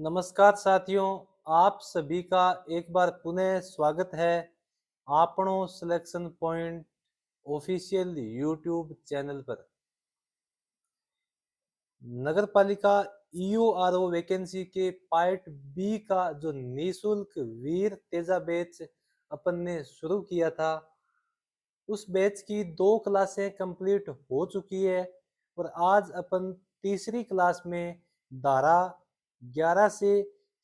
नमस्कार साथियों, आप सभी का एक बार पुनः स्वागत है आपणो selection point official YouTube channel पर। नगर पालिका ईओआरओ वैकेंसी के पार्ट बी का जो निशुल्क वीर तेजा बैच अपन ने शुरू किया था, उस बैच की 2 क्लासें कंप्लीट हो चुकी है और आज अपन तीसरी क्लास में धारा 11 से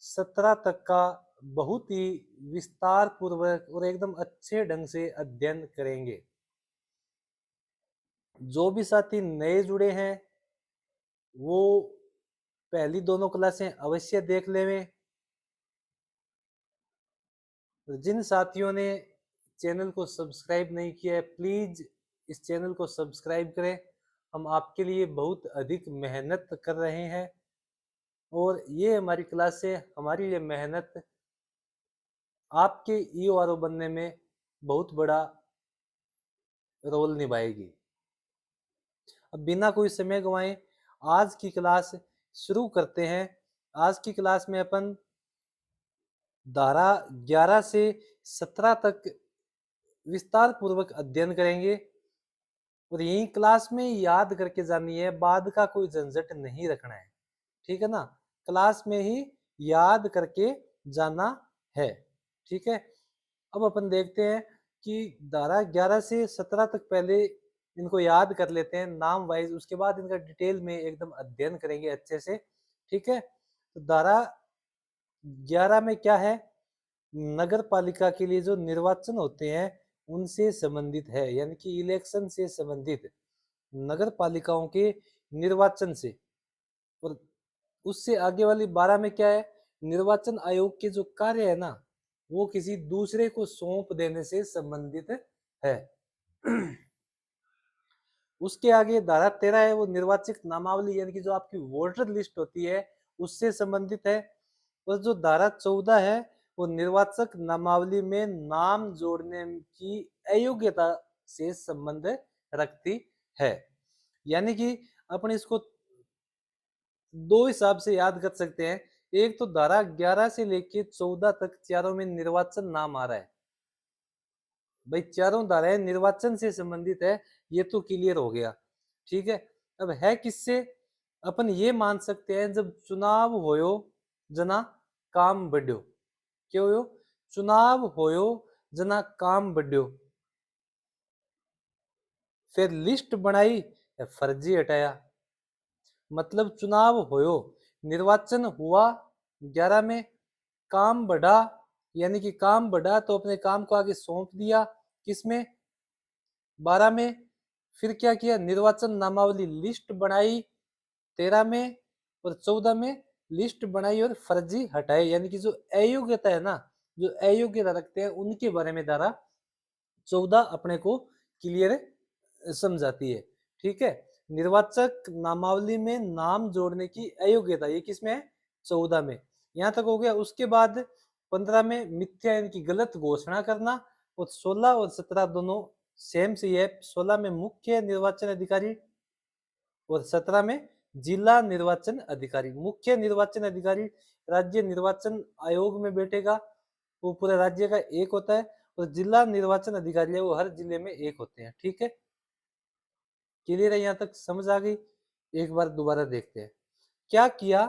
17 तक का बहुत ही विस्तार पूर्वक और एकदम अच्छे ढंग से अध्ययन करेंगे। जो भी साथी नए जुड़े हैं वो पहली दोनों क्लासें अवश्य देख लेवें। जिन साथियों ने चैनल को सब्सक्राइब नहीं किया है, प्लीज इस चैनल को सब्सक्राइब करें। हम आपके लिए बहुत अधिक मेहनत कर रहे हैं और ये हमारी क्लासें, हमारी ये मेहनत आपके ईओआरओ बनने में बहुत बड़ा रोल निभाएगी। अब बिना कोई समय गंवाए आज की क्लास शुरू करते हैं। आज की क्लास में अपन धारा 11 से 17 तक विस्तार पूर्वक अध्ययन करेंगे और यही क्लास में याद करके जानी है, बाद का कोई झंझट नहीं रखना है, ठीक है ना। क्लास में ही याद करके जाना है, ठीक है। अब अपन देखते हैं कि धारा 11 से 17 तक पहले इनको याद कर लेते हैं नाम वाइज, उसके बाद इनका डिटेल में एकदम अध्ययन करेंगे अच्छे से, ठीक है। तो धारा 11 में क्या है, नगर पालिका के लिए जो निर्वाचन होते हैं उनसे संबंधित है, यानी कि इलेक्शन से संबंधित नगर पालिकाओं के निर्वाचन से। और उससे आगे वाली 12 में क्या है, निर्वाचन आयोग के जो कार्य है ना, वो किसी दूसरे को सौंप देने से संबंधित है। उसके आगे धारा 13 है, वो निर्वाचक नामावली यानी कि जो आपकी वोटर लिस्ट होती है उससे संबंधित है। और जो धारा 14 है वो निर्वाचक नामावली में नाम जोड़ने की अयोग्यता से संबंध रखती है। यानी कि अपन इसको दो हिसाब से याद कर सकते हैं। एक तो धारा 11 से लेके 14 तक चारों में निर्वाचन नाम आ रहा है, भाई चारों धाराएं निर्वाचन से संबंधित है, ये तो क्लियर हो गया, ठीक है। अब है किससे, अपन ये मान सकते हैं जब चुनाव होयो जना काम बढ़्यो। क्यों होयो, चुनाव होयो जना काम बढ़्यो, फिर लिस्ट बनाई या फर्जी हटाया। मतलब चुनाव होयो, निर्वाचन हुआ 11 में, काम बढ़ा यानी कि काम बढ़ा तो अपने काम को आगे सौंप दिया किसमें, 12 में। फिर क्या किया, निर्वाचन नामावली लिस्ट बनाई 13 में, और 14 में लिस्ट बनाई और फर्जी हटाए, यानी कि जो अयोग्यता है ना, जो अयोग्यता रखते हैं उनके बारे में धारा 14 अपने को क्लियर समझाती है, ठीक है। निर्वाचक नामावली में नाम जोड़ने की अयोग्यता, ये किसमें है, 14 में। यहां तक हो गया। उसके बाद 15 में मिथ्या यानी कि गलत घोषणा करना, और 16 और 17 दोनों सेम से है। 16 में मुख्य निर्वाचन अधिकारी और 17 में जिला निर्वाचन अधिकारी। मुख्य निर्वाचन अधिकारी राज्य निर्वाचन आयोग में बैठेगा, वो पूरे राज्य का एक होता है, और जिला निर्वाचन अधिकारी है वो हर जिले में एक होते हैं, ठीक है। क्लियर है, यहां तक समझ आ गई। एक बार दोबारा देखते हैं। क्या किया,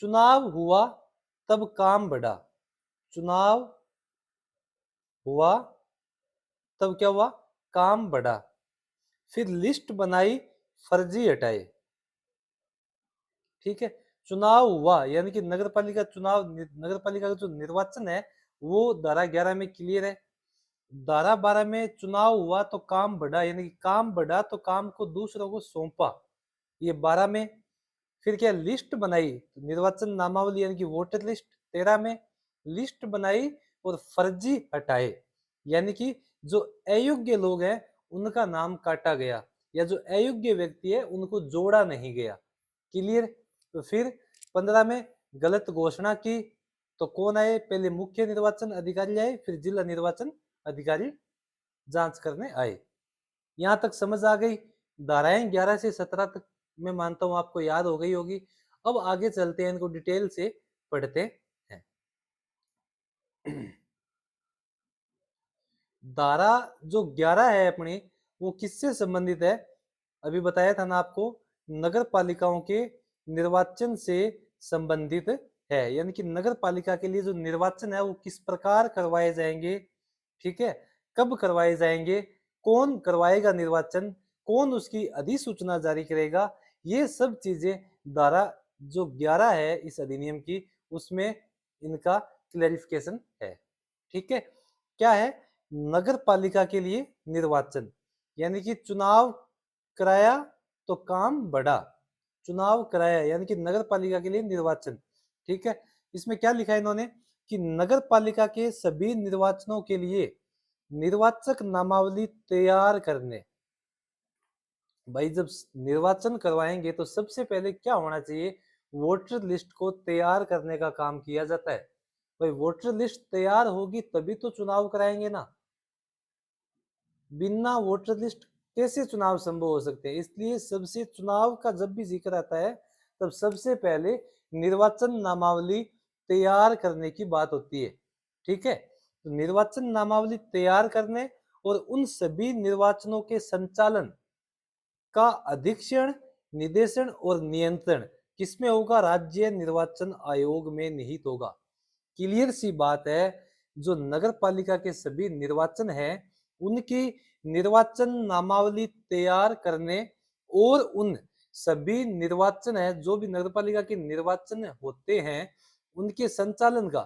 चुनाव हुआ तब काम बढ़ा, चुनाव हुआ तब क्या हुआ, काम बढ़ा। फिर लिस्ट बनाई, फर्जी हटाए, ठीक है। चुनाव हुआ यानी कि नगर पालिका चुनाव, नगर पालिका का जो निर्वाचन है वो धारा 11 में क्लियर है। धारा 12 में चुनाव हुआ तो काम बढ़ा, यानी कि काम बढ़ा तो काम को दूसरों को सौंपा, ये 12 में। फिर क्या, लिस्ट बनाई, निर्वाचन नामावली यानी कि वोटर लिस्ट 13 में, लिस्ट बनाई और फर्जी हटाए, यानी कि जो अयोग्य लोग हैं उनका नाम काटा गया, या जो अयोग्य व्यक्ति है उनको जोड़ा नहीं गया। क्लियर। तो फिर 15 में गलत घोषणा की, तो कौन आए, पहले मुख्य निर्वाचन अधिकारी आए, फिर जिला निर्वाचन अधिकारी जांच करने आए। यहां तक समझ आ गई। धाराएं 11 से 17 तक मैं मानता हूं आपको याद हो गई होगी। अब आगे चलते हैं इनको डिटेल से पढ़ते हैं। धारा जो 11 है अपनी, वो किससे संबंधित है? अभी बताया था ना आपको, नगर पालिकाओं के निर्वाचन से संबंधित है। यानी कि नगर पालिका के लिए जो निर्वाचन है वो किस प्रकार करवाए जाएंगे, ठीक है, कब करवाए जाएंगे, कौन करवाएगा निर्वाचन, कौन उसकी अधिसूचना जारी करेगा, ये सब चीजें धारा जो 11 है इस अधिनियम की, उसमें इनका क्लैरिफिकेशन है। ठीक है, क्या है? नगर पालिका के लिए निर्वाचन, यानी कि चुनाव कराया तो काम बढ़ा, चुनाव कराया यानी कि नगर पालिका के लिए निर्वाचन। ठीक है, इसमें क्या लिखा है इन्होंने कि नगर पालिका के सभी निर्वाचनों के लिए निर्वाचक नामावली तैयार करने। भाई जब निर्वाचन करवाएंगे तो सबसे पहले क्या होना चाहिए? वोटर लिस्ट को तैयार करने का काम किया जाता है। भाई वोटर लिस्ट तैयार होगी तभी तो चुनाव कराएंगे ना, बिना वोटर लिस्ट कैसे चुनाव संभव हो सकते हैं? इसलिए सबसे चुनाव का जब भी जिक्र आता है तब सबसे पहले निर्वाचन नामावली तैयार करने की बात होती है। ठीक है, तो निर्वाचन नामावली तैयार करने और उन सभी निर्वाचनों के संचालन का अधीक्षण, निदेशन और नियंत्रण किसमें होगा? राज्य निर्वाचन आयोग में निहित होगा। क्लियर सी बात है, जो नगर पालिका के सभी निर्वाचन हैं उनकी निर्वाचन नामावली तैयार करने और उन सभी निर्वाचन है जो भी नगर पालिका के निर्वाचन होते हैं उनके संचालन का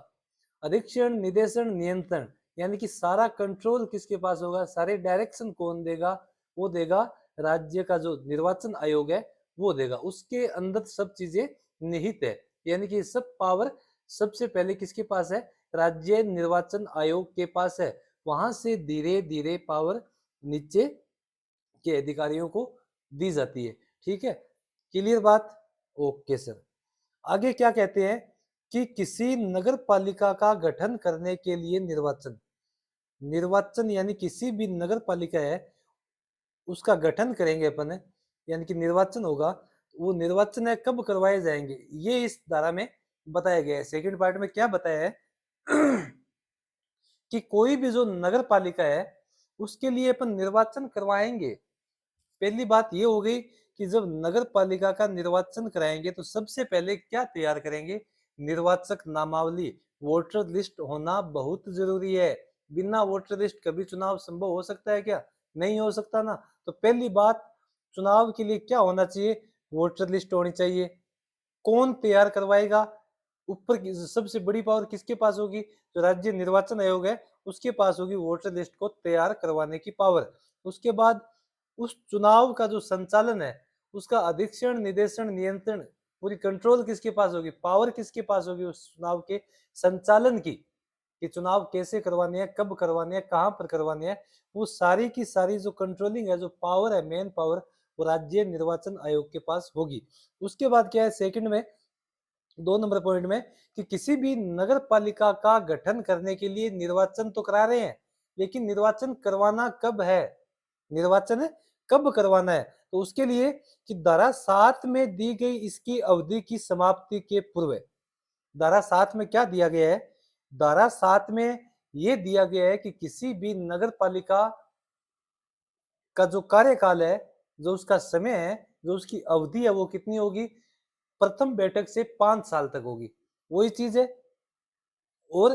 अधीक्षण, निदेशन, नियंत्रण, यानी कि सारा कंट्रोल किसके पास होगा, सारे डायरेक्शन कौन देगा? वो देगा राज्य का जो निर्वाचन आयोग है वो देगा। उसके अंदर सब चीजें निहित है, यानी कि सब पावर सबसे पहले किसके पास है? राज्य निर्वाचन आयोग के पास है। वहां से धीरे धीरे पावर नीचे के अधिकारियों को दी जाती है। ठीक है, क्लियर बात? Okay sir. आगे क्या कहते हैं कि किसी नगर पालिका का गठन करने के लिए निर्वाचन, निर्वाचन यानी किसी भी नगर पालिका है उसका गठन करेंगे अपन, यानी कि निर्वाचन होगा, वो निर्वाचन है कब करवाए जाएंगे ये इस धारा में बताया गया है। सेकंड पार्ट में क्या बताया है कि कोई भी जो नगर पालिका है उसके लिए अपन निर्वाचन करवाएंगे। पहली बात ये हो गई कि जब नगर पालिका का निर्वाचन कराएंगे तो सबसे पहले क्या तैयार करेंगे? निर्वाचक नामावली, वोटर लिस्ट होना बहुत जरूरी है। बिना वोटर लिस्ट कभी चुनाव संभव हो सकता है क्या? नहीं हो सकता ना। तो पहली बात, चुनाव के लिए क्या होना चाहिए? वोटर लिस्ट होनी चाहिए। कौन तैयार करवाएगा? ऊपर की सबसे बड़ी पावर किसके पास होगी? जो राज्य निर्वाचन आयोग है उसके पास होगी वोटर लिस्ट को तैयार करवाने की पावर। उसके बाद उस चुनाव का जो संचालन है उसका अधीक्षण, निदेशन, नियंत्रण, पूरी कंट्रोल किसके पास होगी? पावर किसके पास होगी उस चुनाव के संचालन की, कि चुनाव कैसे करवाने हैं, कब करवाने हैं, कहां पर करवाने हैं, वो सारी की सारी जो कंट्रोलिंग है, जो पावर है, मेन पावर, वो राज्य निर्वाचन आयोग के पास होगी। उसके बाद क्या है सेकंड में, 2 नंबर पॉइंट में, कि किसी भी नगर पालिका का गठन करने के लिए निर्वाचन तो करा रहे हैं लेकिन निर्वाचन करवाना कब है? निर्वाचन कब करवाना है? तो उसके लिए कि धारा 7 में दी गई इसकी अवधि की समाप्ति के पूर्व। धारा 7 में क्या दिया गया है? धारा 7 में यह दिया गया है कि किसी भी नगर पालिका का जो कार्यकाल है, जो उसका समय है, जो उसकी अवधि है, वो कितनी होगी? प्रथम बैठक से 5 साल तक होगी। वही चीज है। और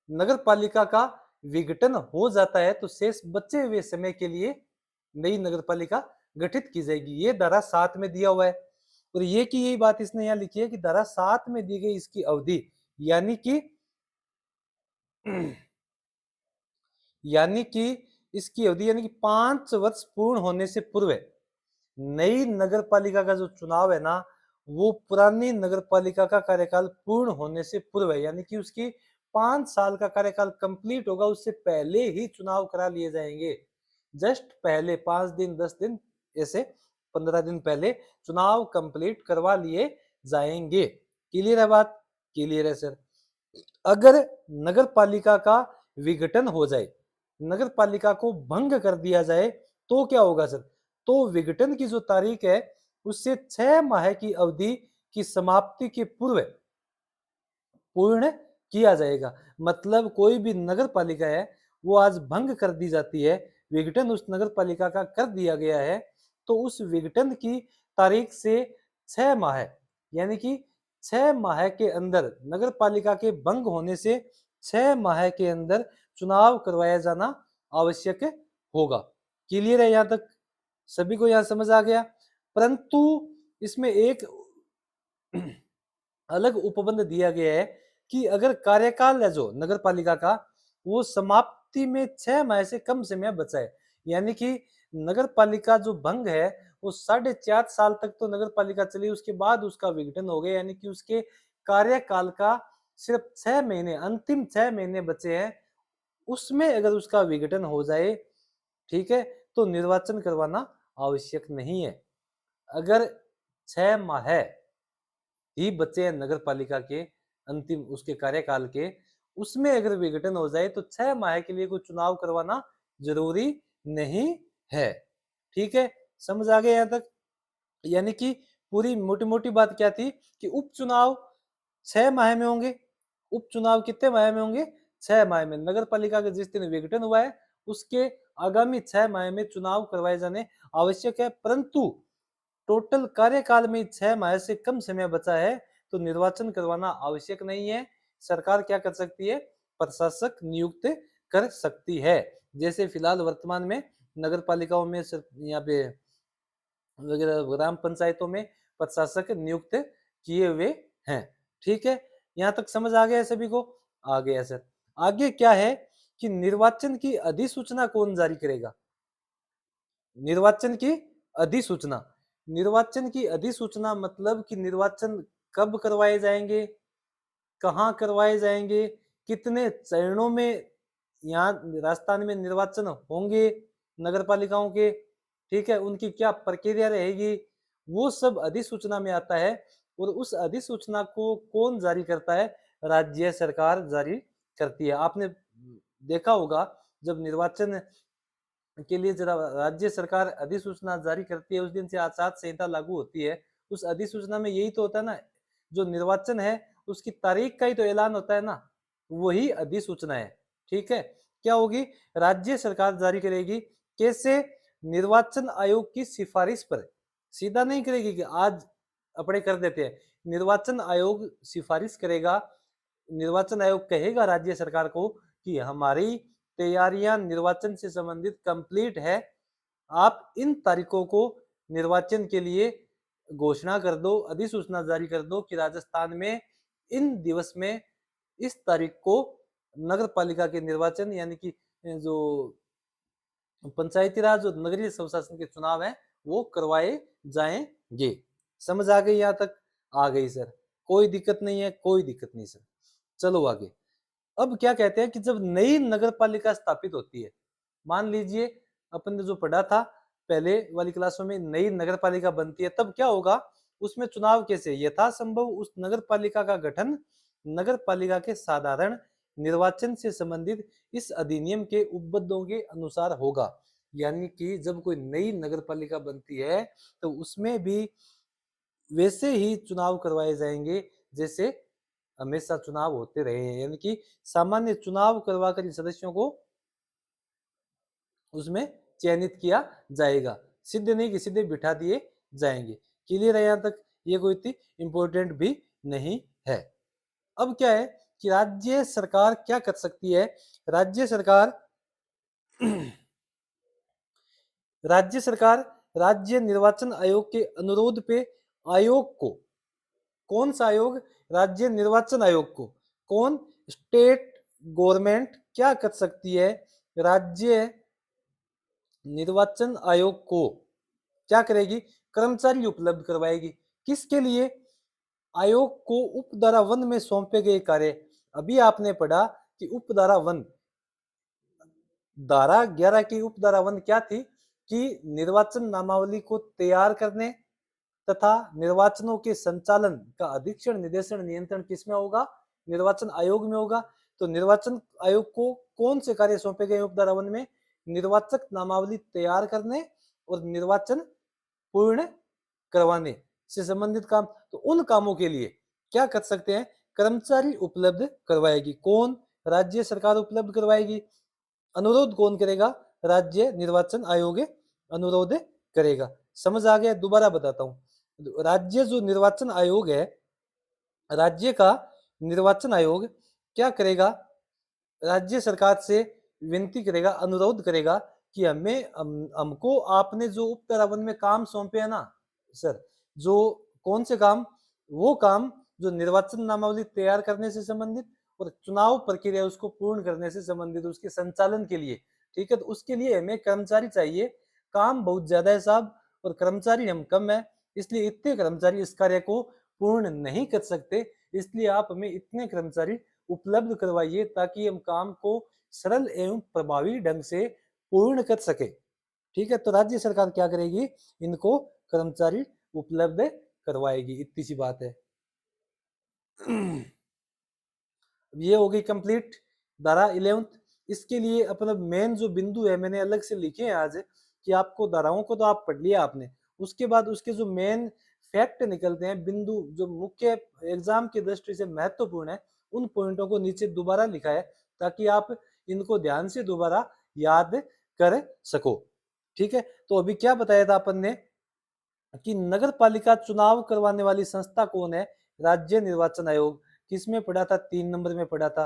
नगर पालिका का विघटन हो जाता है तो शेष बचे हुए समय के लिए नई नगर पालिका गठित की जाएगी। ये धारा 7 में दिया हुआ है। और ये की यही बात इसने यहाँ लिखी है कि धारा 7 में दी गई इसकी अवधि, यानी कि यानी कि इसकी अवधि यानी कि 5 वर्ष पूर्ण होने से पूर्व नई नगर पालिका का जो चुनाव है ना, वो पुरानी नगर पालिका का कार्यकाल पूर्ण होने से पूर्व है, यानी कि उसकी 5 साल का कार्यकाल कंप्लीट होगा उससे पहले ही चुनाव करा लिए जाएंगे। जस्ट पहले 5 दिन 10 दिन ऐसे 15 दिन पहले चुनाव कंप्लीट करवा लिए जाएंगे। क्लियर है बात? क्लियर है सर। अगर नगर पालिका का विघटन हो जाए, नगर पालिका को भंग कर दिया जाए तो क्या होगा सर? तो विघटन की जो तारीख है उससे 6 माह की अवधि की समाप्ति के पूर्व पूर्ण किया जाएगा। मतलब कोई भी नगर पालिका है वो आज भंग कर दी जाती है, विघटन उस नगर पालिका का कर दिया गया है, तो उस विघटन की तारीख से 6 माह यानी कि 6 माह के अंदर नगर पालिका के भंग होने से 6 माह के अंदर चुनाव करवाया जाना आवश्यक होगा। क्लियर है यहाँ तक? सभी को यहाँ समझ आ गया? परंतु इसमें एक अलग उपबंध दिया गया है कि अगर कार्यकाल है जो नगर पालिका का वो समाप्ति में 6 माह से कम समय बचा है, यानी कि नगर पालिका जो भंग है वो 4.5 साल तक तो नगर पालिका चली, उसके बाद उसका विघटन हो गया, यानी कि उसके कार्यकाल का सिर्फ 6 महीने, अंतिम 6 महीने बचे हैं, उसमें अगर उसका विघटन हो जाए, ठीक है, तो निर्वाचन करवाना आवश्यक नहीं है। अगर 6 माह ही बचे हैं नगर पालिका के अंतिम उसके कार्यकाल के, उसमें अगर विघटन हो जाए तो 6 माह के लिए कोई चुनाव करवाना जरूरी नहीं है। ठीक है, समझ आ गया यहाँ तक? यानी कि पूरी मोटी मोटी बात क्या थी कि उपचुनाव 6 माह में होंगे। उपचुनाव कितने माह में होंगे? 6 माह में। नगर पालिका का जिस दिन विघटन हुआ है उसके आगामी 6 माह में चुनाव करवाए जाने आवश्यक है, परंतु टोटल कार्यकाल में 6 माह से कम समय बचा है तो निर्वाचन करवाना आवश्यक नहीं है। सरकार क्या कर सकती है? प्रशासक नियुक्त कर सकती है। जैसे फिलहाल वर्तमान में नगर पालिकाओं में यहाँ पे वगैरह ग्राम पंचायतों में प्रशासक नियुक्त किए हुए हैं। ठीक है, यहाँ तक समझ आ गया सभी को? आ गया सर। आगे क्या है कि निर्वाचन की अधिसूचना कौन जारी करेगा? निर्वाचन की अधिसूचना। निर्वाचन की अधिसूचना मतलब कि निर्वाचन कब करवाए जाएंगे, कहाँ करवाए जाएंगे, कितने चरणों में यहाँ राजस्थान में निर्वाचन होंगे नगर पालिकाओं के, ठीक है, उनकी क्या प्रक्रिया रहेगी, वो सब अधिसूचना में आता है। और उस अधिसूचना को कौन जारी करता है? राज्य सरकार जारी करती है। आपने देखा होगा जब निर्वाचन के लिए जरा राज्य सरकार अधिसूचना जारी करती है उस दिन से आचार संहिता लागू होती है। उस अधिसूचना में यही तो होता है ना, जो निर्वाचन है उसकी तारीख का ही तो ऐलान होता है ना, वही अधिसूचना है। ठीक है, क्या होगी? राज्य सरकार जारी करेगी। कैसे? निर्वाचन आयोग की सिफारिश पर। सीधा नहीं करेगी कि आज अपने कर देते हैं। निर्वाचन आयोग सिफारिश करेगा, निर्वाचन आयोग कहेगा राज्य सरकार को कि हमारी तैयारियां निर्वाचन से संबंधित कंप्लीट है, आप इन तारीखों को निर्वाचन के लिए घोषणा कर दो, अधिसूचना जारी कर दो कि राजस्थान में इन दिवस में इस तारीख को नगर पालिका के निर्वाचन यानी कि जो पंचायती राज और नगरीय स्वशासन के चुनाव हैं वो करवाए जाएंगे। समझ आ गई यहाँ तक? आ गई सर, कोई दिक्कत नहीं है, कोई दिक्कत नहीं सर। चलो आगे। अब क्या कहते हैं कि जब नई नगर पालिका स्थापित होती है, मान लीजिए अपन ने जो पढ़ा था पहले वाली क्लासों में, नई नगर पालिका बनती है, तब क्या होगा? उसमें चुनाव कैसे? यथासंभव उस नगर पालिका का गठन नगर पालिका के साधारण निर्वाचन से संबंधित इस अधिनियम के उपबद्धों के अनुसार होगा। यानी कि जब कोई नई नगर पालिका बनती है तो उसमें भी वैसे ही चुनाव करवाए जाएंगे जैसे हमेशा चुनाव होते रहे हैं, यानी कि सामान्य चुनाव करवाकर सदस्यों को उसमें चयनित किया जाएगा, सीधे नहीं कि सीधे बिठा दिए जाएंगे। क्लियर है यहाँ तक? ये कोई इतनी इंपॉर्टेंट भी नहीं है। अब क्या है कि राज्य सरकार क्या कर सकती है? राज्य सरकार राज्य सरकार राज्य निर्वाचन आयोग के अनुरोध पे आयोग को, कौन सा आयोग? राज्य निर्वाचन आयोग को। कौन? स्टेट गवर्नमेंट क्या कर सकती है? राज्य निर्वाचन आयोग को क्या करेगी? कर्मचारी उपलब्ध करवाएगी। किसके लिए? आयोग को उपधारा 1 में सौंपे गए कार्य। अभी आपने पढ़ा कि उपधारा 1, धारा 11 की उपधारा 1 क्या थी कि निर्वाचन नामावली को तैयार करने तथा निर्वाचनों के संचालन का अधीक्षण, निदेशन, नियंत्रण किसमें होगा? निर्वाचन आयोग में होगा। तो निर्वाचन आयोग को कौन से कार्य सौंपे गए उपधारा 1 में? निर्वाचक नामावली तैयार करने और निर्वाचन पूर्ण करवाने से संबंधित काम। तो उन कामों के लिए क्या कर सकते हैं? कर्मचारी उपलब्ध करवाएगी। कौन? राज्य सरकार उपलब्ध करवाएगी। अनुरोध कौन करेगा? राज्य निर्वाचन आयोग अनुरोध करेगा। समझ आ गया? दोबारा बताता हूँ। राज्य जो निर्वाचन आयोग है, राज्य का निर्वाचन आयोग क्या करेगा? राज्य सरकार से विनती करेगा, अनुरोध करेगा कि हमको आपने जो उप धारा 1 में काम सौंपे है ना सर, जो कौन से काम? वो काम जो निर्वाचन नामावली तैयार करने से संबंधित और चुनाव प्रक्रिया उसको पूर्ण करने से संबंधित, उसके संचालन के लिए, ठीक है, तो उसके लिए हमें कर्मचारी चाहिए। काम बहुत ज्यादा है साहब और कर्मचारी हम कम है, इसलिए इतने कर्मचारी इस कार्य को पूर्ण नहीं कर सकते, इसलिए आप हमें इतने कर्मचारी उपलब्ध करवाइए ताकि हम काम को सरल एवं प्रभावी ढंग से पूर्ण कर सके। ठीक है, तो राज्य सरकार क्या करेगी? इनको कर्मचारी उपलब्ध करवाएगी, इतनी सी बात है। ये हो गई कंप्लीट धारा 11। इसके लिए अपना मेन जो बिंदु है मैंने अलग से लिखे हैं आज, कि आपको धाराओं को तो आप पढ़ लिया आपने, उसके बाद उसके जो मेन फैक्ट निकलते हैं, बिंदु जो मुख्य एग्जाम की दृष्टि से महत्वपूर्ण है, उन पॉइंटों को नीचे दोबारा लिखा है ताकि आप इनको ध्यान से दोबारा याद कर सको। ठीक है, तो अभी क्या बताया था अपन ने कि नगर पालिका चुनाव करवाने वाली संस्था कौन है? राज्य निर्वाचन आयोग। किसमें पढ़ा था? 3 नंबर में पढ़ा था।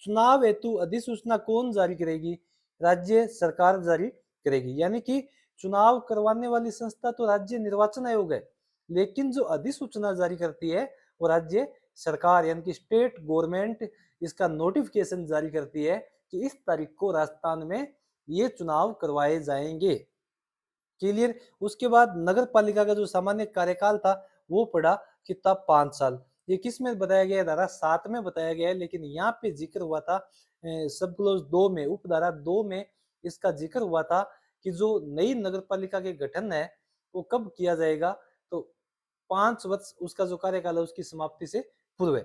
चुनाव हेतु अधिसूचना कौन जारी करेगी? राज्य सरकार जारी करेगी। यानी कि चुनाव करवाने वाली संस्था तो राज्य निर्वाचन आयोग है, लेकिन जो अधिसूचना जारी करती है वो राज्य सरकार यानी कि स्टेट गवर्नमेंट इसका नोटिफिकेशन जारी करती है कि इस तारीख को राजस्थान में ये चुनाव करवाए जाएंगे। क्लियर? उसके बाद नगर पालिका का जो सामान्य कार्यकाल था वो पड़ा कितना? 5 साल। ये किस में बताया गया है? धारा 7 में बताया गया है, लेकिन यहाँ पे जिक्र हुआ था सब क्लोज 2 में, उपधारा 2 में इसका जिक्र हुआ था कि जो नई नगर पालिका के गठन है वो कब किया जाएगा? तो 5 वर्ष उसका जो कार्यकाल है उसकी समाप्ति से पूर्व।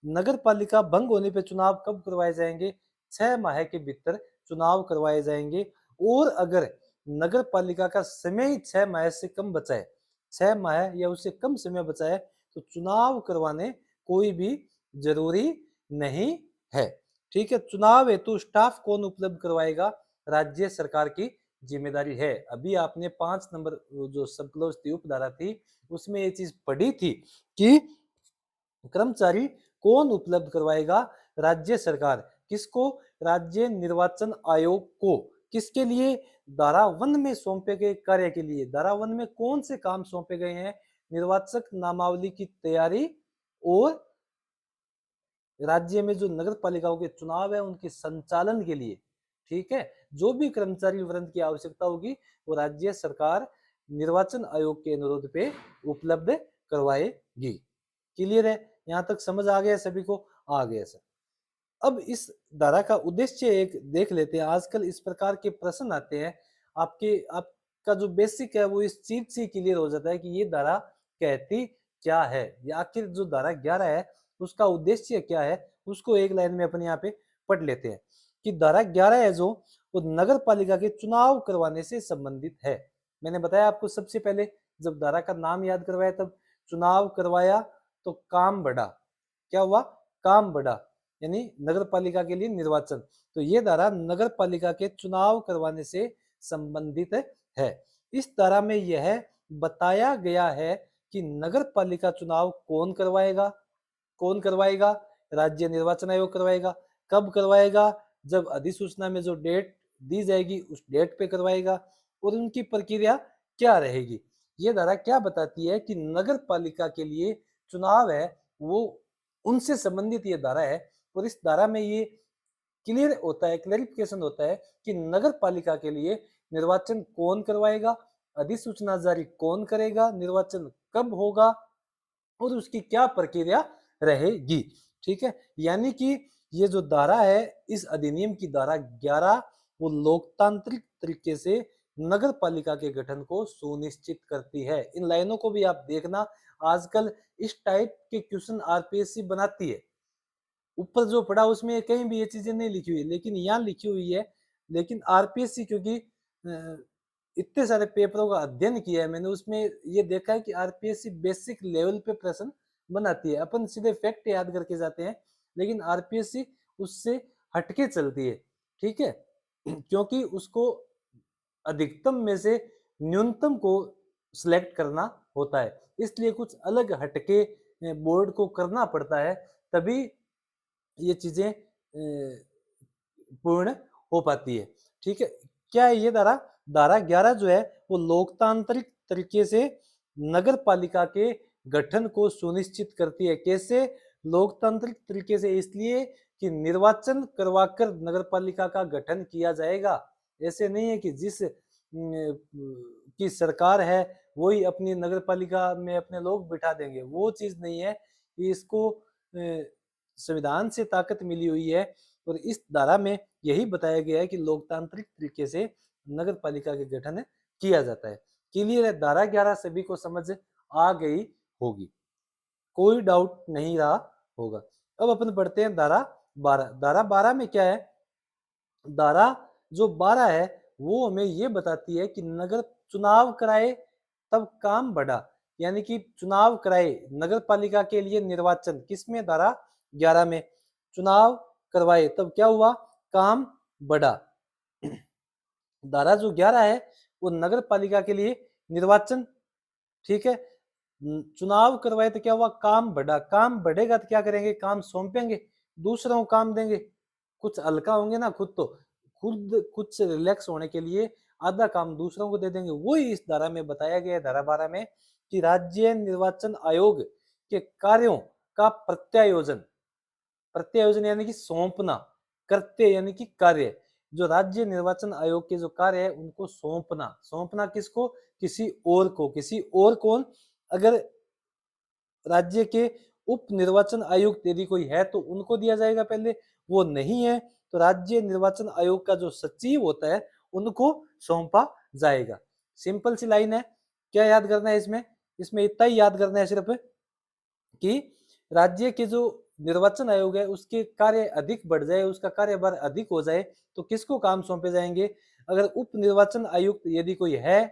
नगर पालिका भंग होने पे चुनाव कब करवाए जाएंगे? 6 माह के भीतर चुनाव करवाए जाएंगे। और अगर नगर पालिका का समय ही 6 माह से कम बचा है, 6 माह या उससे कम समय बचा है, तो चुनाव करवाने कोई भी जरूरी नहीं है। ठीक है, चुनाव हेतु स्टाफ कौन उपलब्ध करवाएगा? राज्य सरकार की जिम्मेदारी है। अभी आपने 5 नंबर जो सबक्लोज थी, उपधारा थी, उसमें ये चीज पढ़ी थी कि कर्मचारी कौन उपलब्ध करवाएगा? राज्य सरकार। किसको? राज्य निर्वाचन आयोग को। किसके लिए? धारा 1 में सौंपे गए कार्य के लिए। धारा 1 में कौन से काम सौंपे गए हैं? निर्वाचक नामावली की तैयारी और राज्य में जो नगर पालिकाओं के चुनाव है उनके संचालन के लिए। ठीक है, जो भी कर्मचारी वृंद की आवश्यकता होगी वो राज्य सरकार निर्वाचन आयोग के अनुरोध पे उपलब्ध करवाएगी। क्लियर है? यहाँ तक समझ आ गया सभी को? आ गया सर। अब इस धारा का उद्देश्य एक देख लेते हैं। आजकल इस प्रकार के प्रश्न आते हैं, आपका जो बेसिक है वो इस चीज से क्लियर हो जाता है कि ये धारा कहती क्या है, या आखिर जो धारा 11 है उसका उद्देश्य क्या है, उसको एक लाइन में अपन यहाँ पे पढ़ लेते हैं कि धारा 11 है जो वो नगर पालिका के चुनाव करवाने से संबंधित है। मैंने बताया आपको सबसे पहले, जब धारा का नाम याद करवाया तब चुनाव करवाया तो काम बढ़ा। क्या हुआ? काम बढ़ा, यानी नगर पालिका के लिए निर्वाचन। तो ये धारा नगर पालिका के चुनाव करवाने से संबंधित है। इस धारा में यह बताया गया है कि नगर पालिका चुनाव कौन करवाएगा? कौन करवाएगा? राज्य निर्वाचन आयोग करवाएगा। कब करवाएगा? जब अधिसूचना में जो डेट दी जाएगी उस डेट पे करवाएगा। और उनकी प्रक्रिया क्या रहेगी? ये धारा क्या बताती है कि नगर पालिका के लिए चुनाव है वो उनसे संबंधित ये धारा है। और इस धारा में ये क्लियर होता है, क्लैरिफिकेशन होता है कि नगर पालिका के लिए निर्वाचन कौन करवाएगा, अधिसूचना जारी कौन करेगा, निर्वाचन कब होगा और उसकी क्या प्रक्रिया रहेगी। ठीक है, यानी कि ये जो धारा है, इस अधिनियम की धारा 11 वो लोकतांत्रिक तरीके से नगर पालिका के गठन को सुनिश्चित करती है। इन लाइनों को भी आप देखना, आजकल इस टाइप के क्वेश्चन आरपीएससी बनाती है। ऊपर जो पढ़ा उसमें कहीं भी ये चीजें नहीं लिखी हुई, लेकिन यहाँ लिखी हुई है। लेकिन आरपीएससी क्योंकि इतने सारे पेपरों का अध्ययन किया है मैंने, उसमें ये देखा है कि आरपीएससी बेसिक लेवल पे प्रश्न बनाती है। अपन सीधे फैक्ट याद करके जाते हैं, लेकिन आरपीएससी उससे हटके चलती है, ठीक है। क्योंकि उसको अधिकतम में से न्यूनतम को सिलेक्ट करना होता है, इसलिए कुछ अलग हटके बोर्ड को करना पड़ता है, तभी ये चीजें पूर्ण हो पाती है, ठीक है। क्या है ये धारा? धारा 11 जो है वो लोकतांत्रिक तरीके से नगर पालिका के गठन को सुनिश्चित करती है। कैसे लोकतांत्रिक तरीके से? इसलिए कि निर्वाचन करवाकर नगर पालिका का गठन किया जाएगा। ऐसे नहीं है कि जिस की सरकार है वही अपनी नगर पालिका में अपने लोग बिठा देंगे, वो चीज नहीं है। इसको संविधान से ताकत मिली हुई है, और इस धारा में यही बताया गया है कि लोकतांत्रिक तरीके से नगर पालिका के गठन किया जाता है। क्लियर है? धारा 11 सभी को समझ आ गई होगी, कोई डाउट नहीं रहा होगा। अब अपन पढ़ते हैं धारा 12। धारा 12 में क्या है? धारा जो 12 है वो हमें ये बताती है कि नगर चुनाव कराए तब काम बढ़ा, यानी कि चुनाव कराए नगर पालिका के लिए निर्वाचन, किसमें? धारा 11 में। चुनाव करवाए तब क्या हुआ? काम बढ़ा। धारा जो 11 है वो नगर पालिका के लिए निर्वाचन, ठीक है। चुनाव करवाए तो क्या हुआ? काम बढ़ा। काम बढ़ेगा तो क्या करेंगे? काम सौंपेंगे, दूसरों को काम देंगे। कुछ हल्का होंगे ना खुद, तो खुद कुछ रिलैक्स होने के लिए आधा काम दूसरों को दे देंगे। वही इस धारा में बताया गया है, धारा 12 में, कि राज्य निर्वाचन आयोग के कार्यों का प्रत्यायोजन, प्रत्यायोजन यानी कि सौंपना, करते यानी कि कार्य, जो राज्य निर्वाचन आयोग के जो कार्य है उनको सौंपना। सौंपना किसको? किसी और को। किसी और कौन? अगर राज्य के उप निर्वाचन आयुक्त यदि कोई है तो उनको दिया जाएगा पहले, वो नहीं है तो राज्य निर्वाचन आयोग का जो सचिव होता है उनको सौंपा जाएगा। सिंपल सी लाइन है। क्या याद करना है इसमें? इसमें इतना ही याद करना है सिर्फ कि राज्य के जो निर्वाचन आयोग है उसके कार्य अधिक बढ़ जाए, उसका कार्यभार अधिक हो जाए तो किसको काम सौंपे जाएंगे? अगर उप निर्वाचन आयुक्त यदि कोई है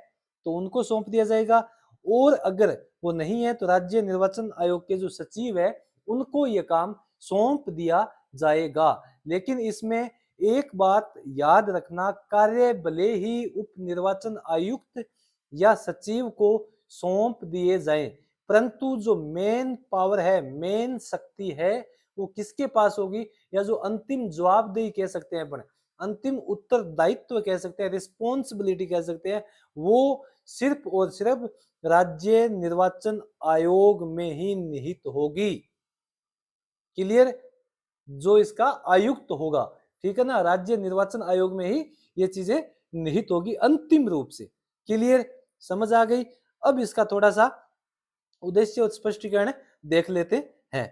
तो उनको सौंप दिया जाएगा, और अगर वो नहीं है तो राज्य निर्वाचन आयोग के जो सचिव है उनको ये काम सौंप दिया जाएगा। लेकिन इसमें एक बात याद रखना, कार्य भले ही उप निर्वाचन आयुक्त या सचिव को सौंप दिए जाएं, परंतु जो मेन पावर है, मेन शक्ति है, वो किसके पास होगी? या जो अंतिम जवाबदेही कह सकते हैं अपन, अंतिम उत्तरदायित्व कह सकते हैं, रिस्पॉन्सिबिलिटी कह सकते हैं, वो सिर्फ और सिर्फ राज्य निर्वाचन आयोग में ही निहित होगी। क्लियर? जो इसका आयुक्त होगा, ठीक है ना, राज्य निर्वाचन आयोग में ही ये चीजें निहित होगी अंतिम रूप से। क्लियर? समझ आ गई? अब इसका थोड़ा सा उद्देश्य और स्पष्टीकरण देख लेते हैं।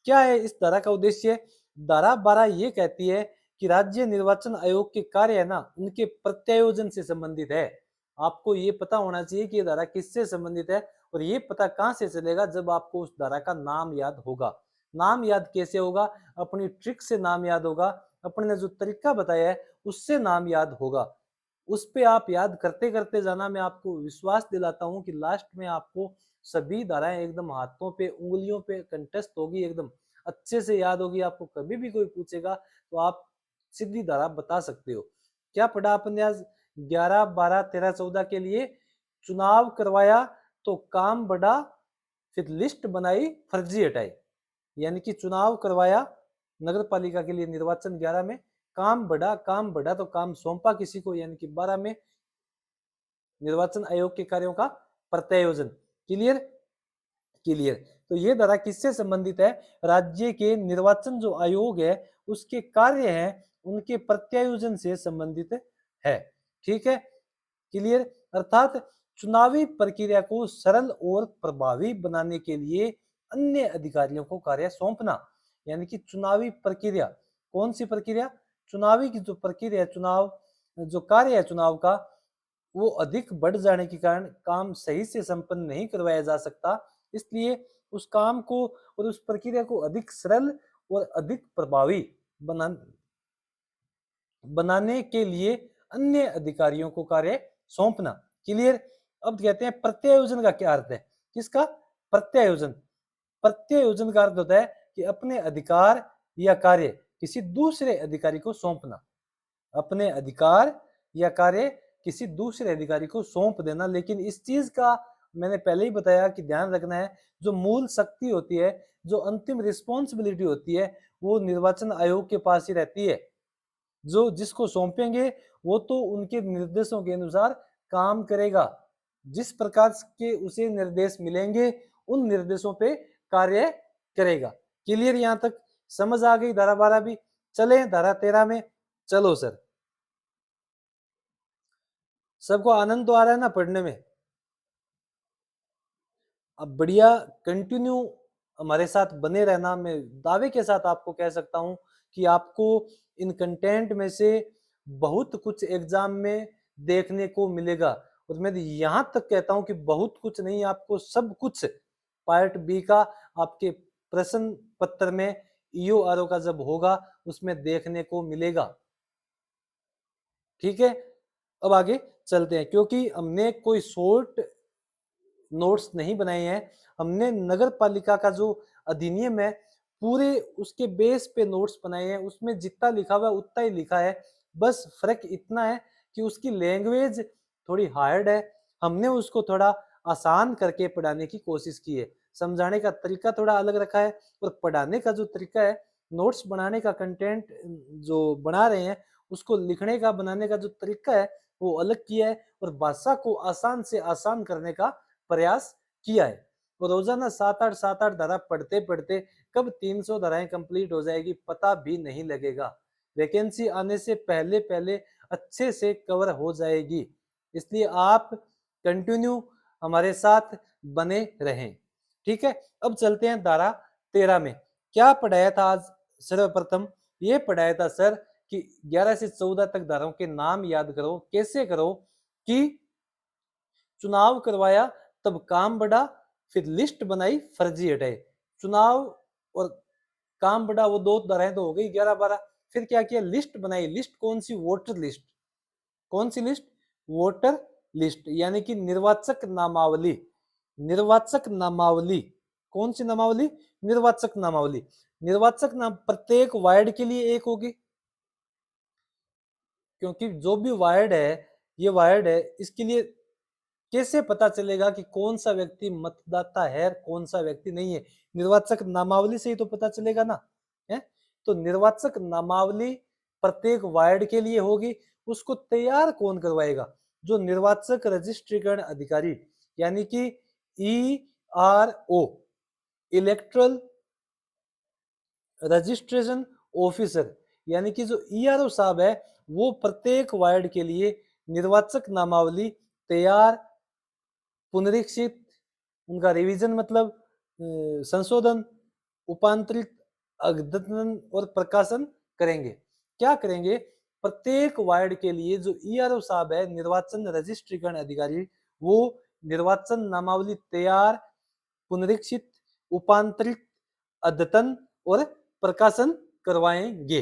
क्या है इस धारा का उद्देश्य? धारा 12 ये कहती है कि राज्य निर्वाचन आयोग के कार्य है ना, उनके प्रत्यायोजन से संबंधित है। आपको ये पता होना चाहिए कि ये धारा किससे संबंधित है, और ये पता कहां से चलेगा? जब आपको उस धारा का नाम याद होगा। नाम याद कैसे होगा? अपनी ट्रिक से नाम याद होगा, अपने ने जो तरीका बताया है उससे नाम याद होगा। उस पे आप याद करते करते जाना। मैं आपको विश्वास दिलाता हूं कि लास्ट में आपको सभी धाराएं एकदम हाथों पे, उंगलियों पे कंठस्थ होगी, एकदम अच्छे से याद होगी। आपको कभी भी कोई पूछेगा तो आप सीधी धारा बता सकते हो। क्या पढ़ा अपन आज? 11, 12, 13, 14 के लिए चुनाव करवाया तो काम बढ़ा, फिर लिस्ट बनाई, फर्जी हटाई। यानी कि चुनाव करवाया नगर पालिका के लिए निर्वाचन 11 में, काम बढ़ा, काम बढ़ा तो काम सौंपा किसी को, यानी कि 12 में निर्वाचन आयोग के कार्यों का प्रत्यायोजन। क्लियर? क्लियर। तो ये धारा किससे संबंधित है? राज्य के निर्वाचन जो आयोग है उसके कार्य हैं उनके प्रत्यायोजन से संबंधित है, ठीक है। क्लियर? अर्थात चुनावी प्रक्रिया को सरल और प्रभावी बनाने के लिए अन्य अधिकारियों को कार्य सौंपना। यानी कि चुनावी प्रक्रिया, कौन सी प्रक्रिया? चुनावी की जो प्रक्रिया, चुनाव जो कार्य है चुनाव का, वो अधिक बढ़ जाने के कारण काम सही से संपन्न नहीं करवाया जा सकता। इसलिए उस काम को और उस प्रक्रिया को अधिक सरल और अधिक प्रभावी बनाने के लिए अन्य अधिकारियों को कार्य सौंपना। क्लियर? अब कहते हैं प्रत्यायोजन का क्या अर्थ है? किसका? प्रत्यायोजन। प्रत्यायोजन का अर्थ होता है कि अपने अधिकार या कार्य किसी दूसरे अधिकारी को सौंपना, अपने अधिकार या कार्य किसी दूसरे अधिकारी को सौंप देना। लेकिन इस चीज का मैंने पहले ही बताया कि ध्यान रखना है, जो मूल शक्ति होती है, जो अंतिम रिस्पॉन्सिबिलिटी होती है, वो निर्वाचन आयोग के पास ही रहती है। जो जिसको सौंपेंगे वो तो उनके निर्देशों के अनुसार काम करेगा, जिस प्रकार के उसे निर्देश मिलेंगे उन निर्देशों पे कार्य करेगा। क्लियर? यहां तक समझ आ गई धारा 12 भी? चले धारा 13 में। चलो सर, सबको आनंद तो आ रहा है ना पढ़ने में? अब बढ़िया कंटिन्यू हमारे साथ बने रहना। मैं दावे के साथ आपको कह सकता हूं कि आपको इन कंटेंट में से बहुत कुछ एग्जाम में देखने को मिलेगा। और मैं यहां तक कहता हूं कि बहुत कुछ नहीं, आपको सब कुछ पार्ट बी का आपके प्रश्न पत्र में ईओ आरओ का जब होगा उसमें देखने को मिलेगा। ठीक है, अब आगे चलते हैं, क्योंकि हमने कोई शॉर्ट नोट्स नहीं बनाए हैं। हमने नगर पालिका का जो अधिनियम है पूरे उसके बेस पे नोट्स बनाए हैं। उसमें जितना लिखा हुआ है उतना ही लिखा है, बस फर्क इतना है कि उसकी लैंग्वेज थोड़ी हार्ड है, हमने उसको थोड़ा आसान करके पढ़ाने की कोशिश की है। समझाने का तरीका थोड़ा अलग रखा है और पढ़ाने का जो तरीका है, नोट्स बनाने का कंटेंट जो बना रहे हैं उसको लिखने का बनाने का जो तरीका है वो अलग किया है और भाषा को आसान से आसान करने का प्रयास किया है। वो रोजाना 7-8 धारा पढ़ते पढ़ते कब 300 धाराएं कंप्लीट हो जाएगी पता भी नहीं लगेगा। वैकेंसी आने से पहले पहले अच्छे से कवर हो जाएगी। इसलिए आप कंटिन्यू हमारे साथ बने रहें। ठीक है, अब चलते हैं धारा 13 में। क्या पढ़ाया था आज? सर्वप्रथम ये पढ़ाया था सर कि 11 से 14 तक धाराओं के नाम याद करो। कैसे करो कि चुनाव करवाया तब काम बढ़ा, फिर लिस्ट बनाई फर्जी हटाए। चुनाव और काम बढ़ा वो दो धाराएं तो हो गई 11-12। फिर क्या किया? लिस्ट बनाई। लिस्ट कौन सी? Voter list. कौन सी लिस्ट? वोटर लिस्ट, यानी कि निर्वाचक नामावली। निर्वाचक नामावली कौन सी नामावली? निर्वाचक नामावली। निर्वाचक नाम प्रत्येक वार्ड के लिए एक होगी, क्योंकि जो भी वार्ड है, ये वार्ड है, इसके लिए कैसे पता चलेगा कि कौन सा व्यक्ति मतदाता है कौन सा व्यक्ति नहीं है? निर्वाचक नामावली से ही तो पता चलेगा ना, है? तो निर्वाचक नामावली प्रत्येक वार्ड के लिए होगी। उसको तैयार कौन करवाएगा? जो निर्वाचक रजिस्ट्रीकरण अधिकारी, यानी कि ईआरओ, इलेक्ट्रल रजिस्ट्रेशन ऑफिसर, यानी कि जो ईआरओ साहब है वो प्रत्येक वार्ड के लिए निर्वाचक नामावली तैयार, पुनरीक्षित, उनका रिवीजन मतलब संशोधन, उपांतरित, अद्यतन और प्रकाशन करेंगे। क्या करेंगे? प्रत्येक वार्ड के लिए जो ईआरओ साहब है, निर्वाचन रजिस्ट्रीकरण अधिकारी, वो निर्वाचन नामावली तैयार, पुनरीक्षित, उपांतरित, अद्यतन और प्रकाशन करवाएंगे।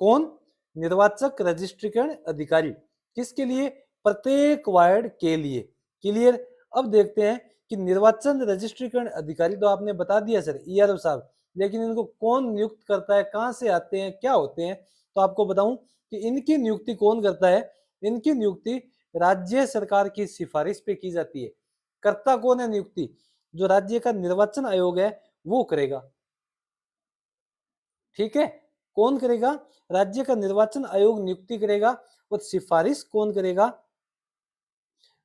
कौन? निर्वाचक रजिस्ट्रीकरण अधिकारी। किसके लिए? प्रत्येक वार्ड के लिए। क्लियर? अब देखते हैं कि निर्वाचन रजिस्ट्रीकरण अधिकारी तो आपने बता दिया सर, ईआरओ साहब, लेकिन इनको कौन नियुक्त करता है, कहां से आते हैं, क्या होते हैं? तो आपको बताऊं कि इनकी नियुक्ति कौन करता है? इनकी नियुक्ति राज्य सरकार की सिफारिश पे की जाती है। करता कौन है नियुक्ति? जो राज्य का निर्वाचन आयोग है वो करेगा। ठीक है, कौन करेगा? राज्य का निर्वाचन आयोग नियुक्ति करेगा। और सिफारिश कौन करेगा?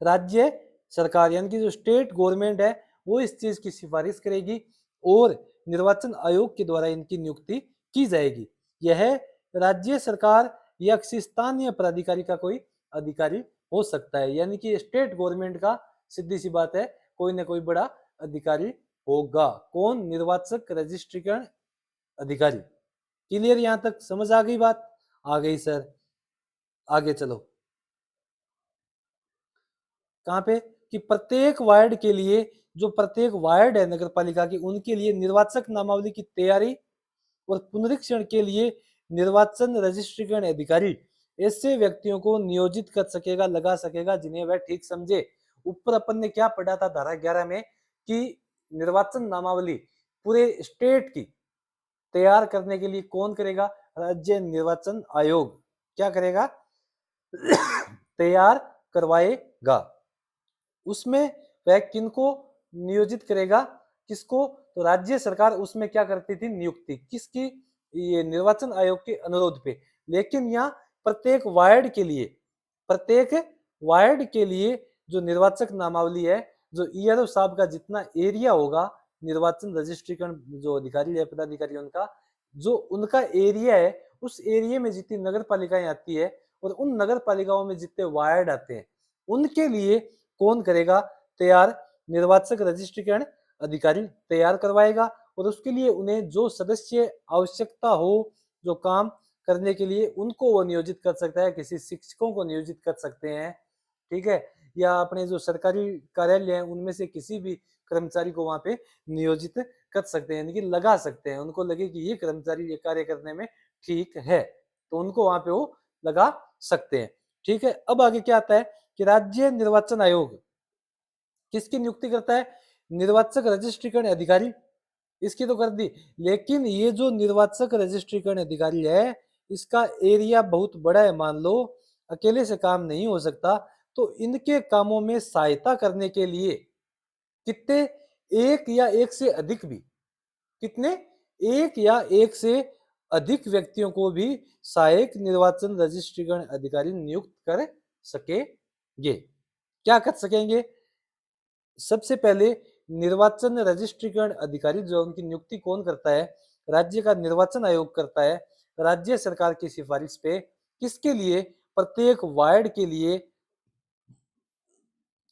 राज्य सरकार, यानी कि जो स्टेट गवर्नमेंट है वो इस चीज की सिफारिश करेगी और निर्वाचन आयोग के द्वारा इनकी नियुक्ति की जाएगी। यह राज्य सरकार या किसी स्थानीय प्राधिकारी का कोई अधिकारी हो सकता है, यानी कि स्टेट गवर्नमेंट का सीधी सी बात है कोई ना कोई बड़ा अधिकारी होगा। कौन? निर्वाचक रजिस्ट्रीकरण अधिकारी। क्लियर? यहां तक समझ आ गई बात? आ गई सर, आगे चलो। कहां पे? कि प्रत्येक वार्ड के लिए, जो प्रत्येक वार्ड है नगर पालिका की, उनके लिए निर्वाचक नामावली की तैयारी और पुनरीक्षण के लिए निर्वाचन रजिस्ट्रीकरण अधिकारी ऐसे व्यक्तियों को नियोजित कर सकेगा, लगा सकेगा जिन्हें वह ठीक समझे। ऊपर अपन ने क्या पढ़ा था धारा 11 में कि निर्वाचन नामावली पूरे स्टेट की तैयार करने के लिए कौन करेगा? राज्य निर्वाचन आयोग क्या करेगा? तैयार करवाएगा। उसमें वह किनको नियोजित करेगा? किसको? तो राज्य सरकार उसमें क्या करती थी? नियुक्ति किसकी? ये निर्वाचन आयोग के अनुरोध पे। लेकिन यहाँ प्रत्येक वार्ड के लिए जो निर्वाचक नामावली है, जो ईआरओ साहब का जितना एरिया होगा, निर्वाचन रजिस्ट्रीकरण जो अधिकारी है, पदाधिकारी उनका जो उनका एरिया है, उस एरिया में जितनी नगर पालिकाएं आती है और उन नगर पालिकाओं में जितने वार्ड आते हैं, उनके लिए कौन करेगा तैयार? निर्वाचक रजिस्ट्रीकरण अधिकारी तैयार करवाएगा। और उसके लिए उन्हें जो सदस्य आवश्यकता हो, जो काम करने के लिए, उनको वो नियोजित कर सकता है। किसी शिक्षकों को नियोजित कर सकते हैं, ठीक है, या अपने जो सरकारी कार्यालय हैं उनमें से किसी भी कर्मचारी को वहां पे नियोजित कर सकते हैं, यानी कि लगा सकते हैं। उनको लगे कि ये कर्मचारी ये कार्य करने में ठीक है, तो उनको वहां पे वो लगा सकते हैं, ठीक है। अब आगे क्या आता है कि राज्य निर्वाचन आयोग किसकी नियुक्ति करता है? निर्वाचक रजिस्ट्रीकरण अधिकारी, इसकी तो कर दी। लेकिन ये जो निर्वाचक रजिस्ट्रीकरण अधिकारी है, इसका एरिया बहुत बड़ा है, मान लो अकेले से काम नहीं हो सकता, तो इनके कामों में सहायता करने के लिए कितने? एक या एक से अधिक भी, कितने? एक या एक से अधिक व्यक्तियों को भी सहायक निर्वाचन रजिस्ट्रीकरण अधिकारी नियुक्त कर सकेंगे। क्या कर सकेंगे? सबसे पहले निर्वाचन रजिस्ट्रीकरण अधिकारी जो उनकी नियुक्ति कौन करता है? राज्य का निर्वाचन आयोग करता है, राज्य सरकार की सिफारिश पे। किसके लिए? प्रत्येक वार्ड के लिए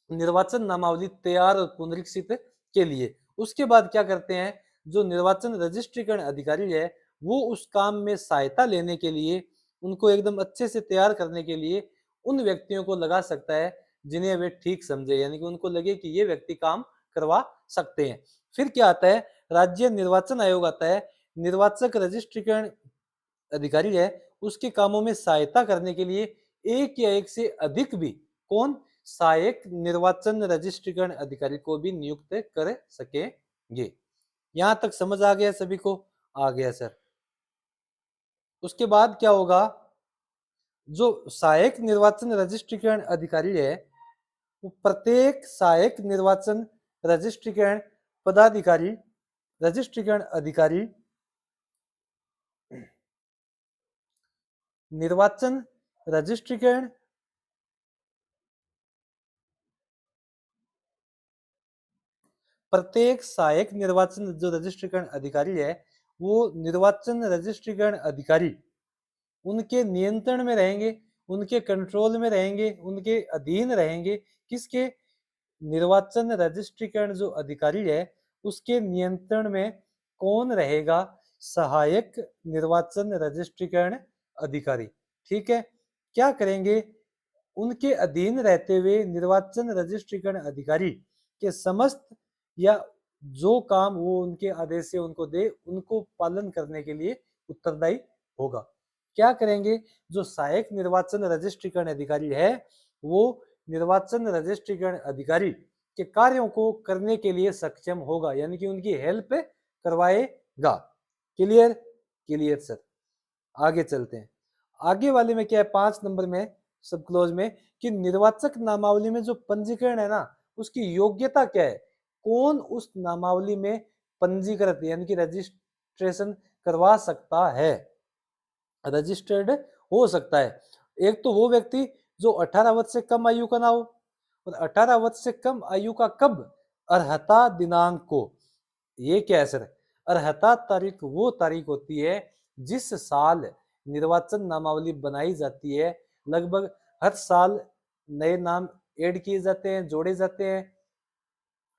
निर्वाचन नामावली तैयार और पुनरीक्षित के लिए। उसके बाद क्या करते हैं? जो निर्वाचन रजिस्ट्रीकरण अधिकारी है, वो उस काम में सहायता लेने के लिए, उनको एकदम अच्छे से तैयार करने के लिए उन व्यक्तियों को लगा सकता है जिन्हें वे ठीक समझे, यानी कि उनको लगे कि ये व्यक्ति काम करवा सकते हैं। फिर क्या आता है? राज्य निर्वाचन आयोग आता है। निर्वाचक रजिस्ट्रीकरण अधिकारी है, उसके कामों में सहायता करने के लिए एक या एक से अधिक भी कौन? सहायक निर्वाचन रजिस्ट्रीकरण अधिकारी को भी नियुक्त कर सकेंगे। यहां तक समझ आ गया सभी को? आ गया सर। उसके बाद क्या होगा? जो सहायक निर्वाचन रजिस्ट्रीकरण अधिकारी है, वो प्रत्येक सहायक निर्वाचन रजिस्ट्रीकरण पदाधिकारी रजिस्ट्रीकरण अधिकारी निर्वाचन रजिस्ट्रीकरण प्रत्येक सहायक निर्वाचन जो रजिस्ट्रीकरण अधिकारी है, वो निर्वाचन रजिस्ट्रीकरण अधिकारी उनके नियंत्रण में रहेंगे, उनके कंट्रोल में रहेंगे, उनके अधीन रहेंगे। किसके? निर्वाचन रजिस्ट्रीकरण जो अधिकारी है, उसके नियंत्रण में कौन रहेगा? सहायक निर्वाचन रजिस्ट्रीकरण अधिकारी, ठीक है। क्या करेंगे? उनके अधीन रहते हुए निर्वाचन रजिस्ट्रीकरण अधिकारी के समस्त या जो काम वो उनके आदेश से उनको दे, उनको पालन करने के लिए उत्तरदायी होगा। क्या करेंगे? जो सहायक निर्वाचन रजिस्ट्रीकरण अधिकारी है, वो निर्वाचन रजिस्ट्रीकरण अधिकारी के कार्यों को करने के लिए सक्षम होगा, यानी कि उनकी हेल्प करवाएगा। क्लियर? Clear sir. आगे चलते हैं। आगे वाले में क्या है? 5 नंबर में सब क्लोज में कि निर्वाचक नामावली में जो पंजीकरण है ना, उसकी योग्यता क्या है? कौन उस नामावली में पंजीकृत यानी कि रजिस्ट्रेशन करवा सकता है, रजिस्टर्ड हो सकता है? एक तो वो व्यक्ति जो 18 वर्ष से कम आयु का ना हो, और 18 वर्ष से कम आयु का कब? अर्हता दिनांक को। ये क्या है सर? अर्हता तारीख वो तारीख होती है जिस साल निर्वाचन नामावली बनाई जाती है। लगभग हर साल नए नाम ऐड किए जाते हैं, जोड़े जाते हैं,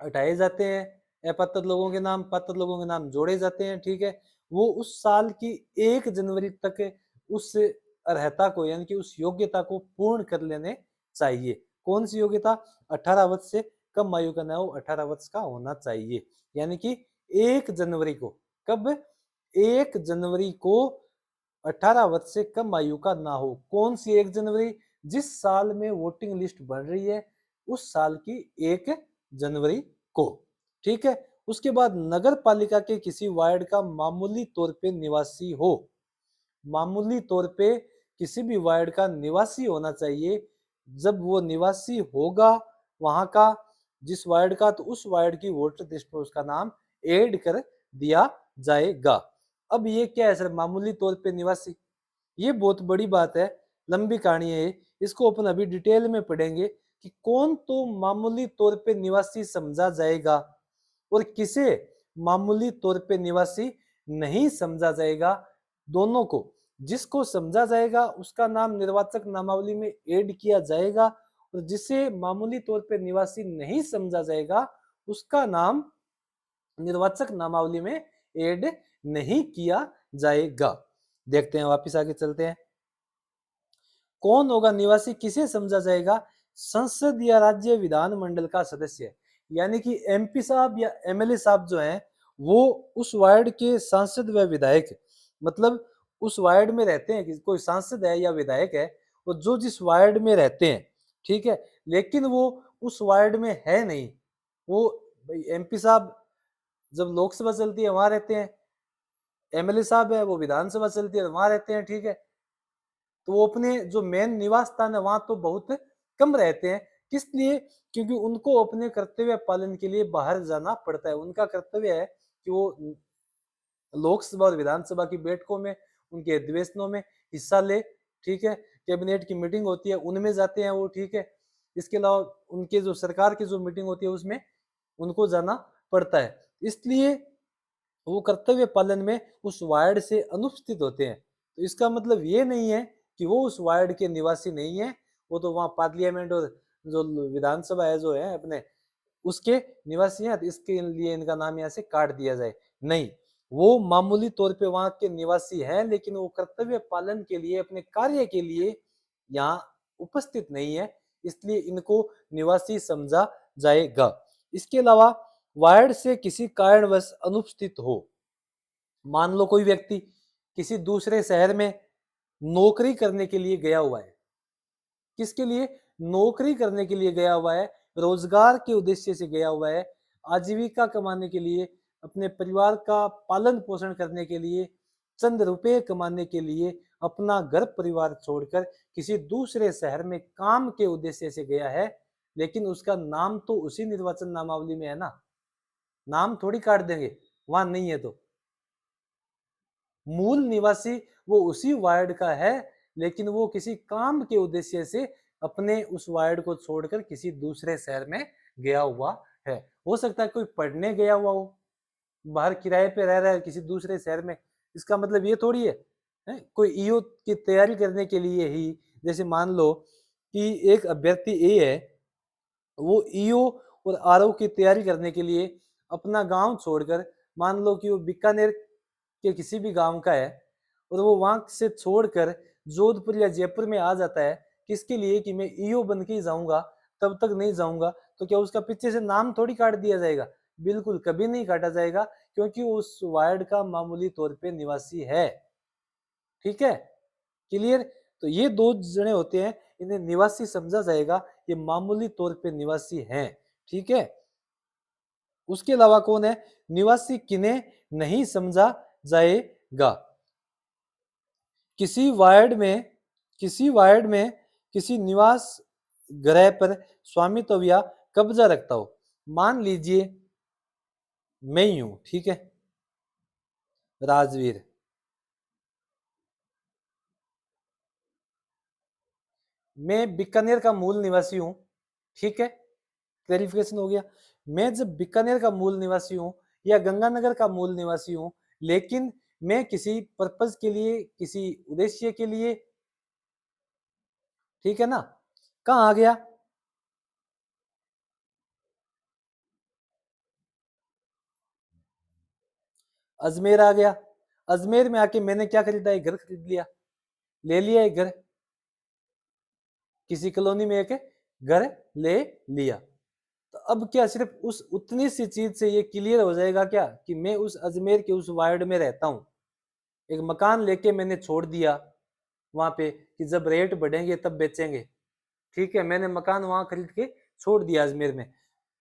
हटाए जाते हैं। अपात्र लोगों के नाम, पात्र लोगों के नाम जोड़े जाते हैं, ठीक है। वो उस साल की 1 जनवरी तक उस अर्हता को यानी कि उस योग्यता को पूर्ण कर लेने चाहिए। कौन सी योग्यता? 18 वर्ष से कम आयु का ना हो, 18 वर्ष का होना चाहिए। यानी कि 1 जनवरी को, कब? 1 जनवरी को 18 वर्ष से कम आयु का ना हो। कौन सी 1 जनवरी? जिस साल में वोटिंग लिस्ट बन रही है, उस साल की 1 जनवरी को, ठीक है। उसके बाद नगर पालिका के किसी वार्ड का मामूली तौर पे निवासी हो, मामूली तौर पे किसी भी वार्ड का निवासी होना चाहिए। जब वो निवासी होगा वहां का, जिस वार्ड का, तो उस वार्ड की वोटर लिस्ट में उसका नाम ऐड कर दिया जाएगा। अब ये क्या है सर, मामूली तौर पे निवासी, ये बहुत बड़ी बात है, लंबी कहानी है, इसको अपन अभी डिटेल में पढ़ेंगे कि कौन तो मामूली तौर पे निवासी समझा जाएगा और किसे मामूली तौर पे निवासी नहीं समझा जाएगा। दोनों को, जिसको समझा जाएगा उसका नाम निर्वाचक नामावली में ऐड किया जाएगा और जिसे मामूली तौर पे निवासी नहीं समझा जाएगा उसका नाम निर्वाचक नामावली में ऐड नहीं किया जाएगा। देखते हैं, वापिस आगे चलते हैं। कौन होगा निवासी, किसे समझा जाएगा? संसद या राज्य विधानमंडल का सदस्य, यानी कि एमपी साहब या एमएलए साहब जो हैं वो उस वार्ड के सांसद व विधायक, मतलब उस वार्ड में रहते हैं, कि कोई सांसद है या विधायक है, वो जो जिस वार्ड में रहते हैं, ठीक है, लेकिन वो उस वार्ड में है नहीं। वो एमपी साहब जब लोकसभा चलती है वहां रहते हैं, एमएलए साहब है वो विधानसभा चलती है वहां रहते हैं, ठीक है, तो वो अपने जो मेन निवास स्थान है वहां तो बहुत कम रहते हैं। किस लिए? क्योंकि उनको अपने कर्तव्य पालन के लिए बाहर जाना पड़ता है। उनका कर्तव्य है कि वो लोकसभा और विधानसभा की बैठकों में, उनके अधिवेशनों में हिस्सा ले, ठीक है, कैबिनेट की मीटिंग होती है उनमें जाते हैं वो, ठीक है, इसके अलावा उनके जो सरकार की जो मीटिंग होती है उसमें उनको जाना पड़ता है, इसलिए वो कर्तव्य पालन में उस वार्ड से अनुपस्थित होते हैं। तो इसका मतलब ये नहीं है कि वो उस वार्ड के निवासी नहीं है, वो तो वहां पार्लियामेंट और जो विधानसभा है जो है अपने उसके निवासी हैं, तो इसके लिए इनका नाम यहाँ से काट दिया जाए, नहीं, वो मामूली तौर पे वहां के निवासी हैं लेकिन वो कर्तव्य पालन के लिए, अपने कार्य के लिए यहाँ उपस्थित नहीं है, इसलिए इनको निवासी समझा जाएगा। इसके अलावा वार्ड से किसी कारणवश अनुपस्थित हो, मान लो कोई व्यक्ति किसी दूसरे शहर में नौकरी करने के लिए गया हुआ है, किसके लिए? नौकरी करने के लिए गया हुआ है, रोजगार के उद्देश्य से गया हुआ है, आजीविका कमाने के लिए, अपने परिवार का पालन पोषण करने के लिए, चंद रुपए कमाने के लिए अपना घर परिवार छोड़कर किसी दूसरे शहर में काम के उद्देश्य से गया है, लेकिन उसका नाम तो उसी निर्वाचन नामावली में है ना, नाम थोड़ी काट देंगे वहां नहीं है तो। मूल निवासी वो उसी वार्ड का है, लेकिन वो किसी काम के उद्देश्य से अपने उस वार्ड को छोड़कर किसी दूसरे शहर में गया हुआ है। हो सकता है कोई पढ़ने गया हुआ हो, बाहर किराए पे रह रहा है किसी दूसरे शहर में, इसका मतलब ये थोड़ी है कोई ईओ की तैयारी करने के लिए ही, जैसे मान लो कि एक अभ्यर्थी ए है, वो ईओ और आरओ की तैयारी करने के लिए अपना गांव छोड़कर, मान लो कि वो बीकानेर के किसी भी गांव का है और वो वहां से छोड़कर जोधपुर या जयपुर में आ जाता है, किसके लिए? कि मैं ईओ बन के ही जाऊंगा, तब तक नहीं जाऊंगा, तो क्या उसका पीछे से नाम थोड़ी काट दिया जाएगा? बिल्कुल कभी नहीं काटा जाएगा, क्योंकि उस वार्ड का मामूली तौर पे निवासी है। ठीक है, क्लियर? तो ये दो जने होते हैं, इन्हें निवासी समझा जाएगा, ये मामूली तौर पे निवासी हैं। ठीक है, उसके अलावा कौन है? निवासी किन्हें नहीं समझा जाएगा? किसी वार्ड में किसी निवास गृह पर स्वामित्व या कब्जा रखता हो, मान लीजिए मैं ही हूं, ठीक है, राजवीर, मैं बीकानेर का मूल निवासी हूं, ठीक है, क्लैरिफिकेशन हो गया। मैं जब बीकानेर का मूल निवासी हूं या गंगानगर का मूल निवासी हूं, लेकिन मैं किसी पर्पज के लिए, किसी उद्देश्य के लिए, ठीक है ना, कहां आ गया? अजमेर आ गया। अजमेर में आके मैंने क्या खरीदा? एक घर खरीद लिया, ले लिया एक घर, किसी कॉलोनी में एक घर ले लिया। तो अब क्या सिर्फ उस उतनी सी चीज से ये क्लियर हो जाएगा क्या कि मैं उस अजमेर के उस वार्ड में रहता हूं? एक मकान लेके मैंने छोड़ दिया वहां पे कि जब रेट बढ़ेंगे तब बेचेंगे, ठीक है, मैंने मकान वहां खरीद के छोड़ दिया अजमेर में,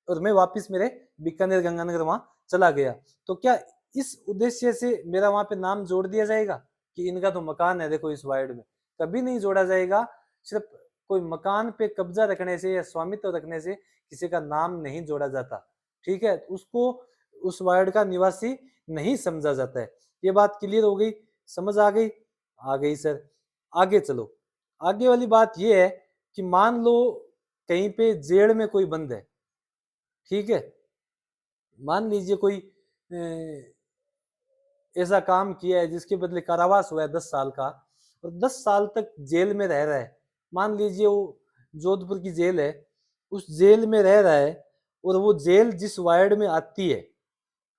और मैं वापस मेरे बीकानेर गंगानगर वहां चला गया, तो क्या इस उद्देश्य से मेरा वहां पे नाम जोड़ दिया जाएगा कि इनका तो मकान है देखो इस वार्ड में? कभी नहीं जोड़ा जाएगा। सिर्फ कोई मकान पे कब्जा रखने से या स्वामित्व रखने से किसी का नाम नहीं जोड़ा जाता, ठीक है? उसको उस वार्ड का निवासी नहीं समझा जाता है। ये बात क्लियर हो गई, समझ आ गई? आ गई सर। आगे चलो, आगे वाली बात ये है कि मान लो कहीं पे जेल में कोई बंद है, ठीक है? मान लीजिए कोई ऐसा काम किया है जिसके बदले कारावास हुआ है 10 साल का, और 10 साल तक जेल में रह रहा है। मान लीजिए वो जोधपुर की जेल है, उस जेल में रह रहा है, और वो जेल जिस वार्ड में आती है,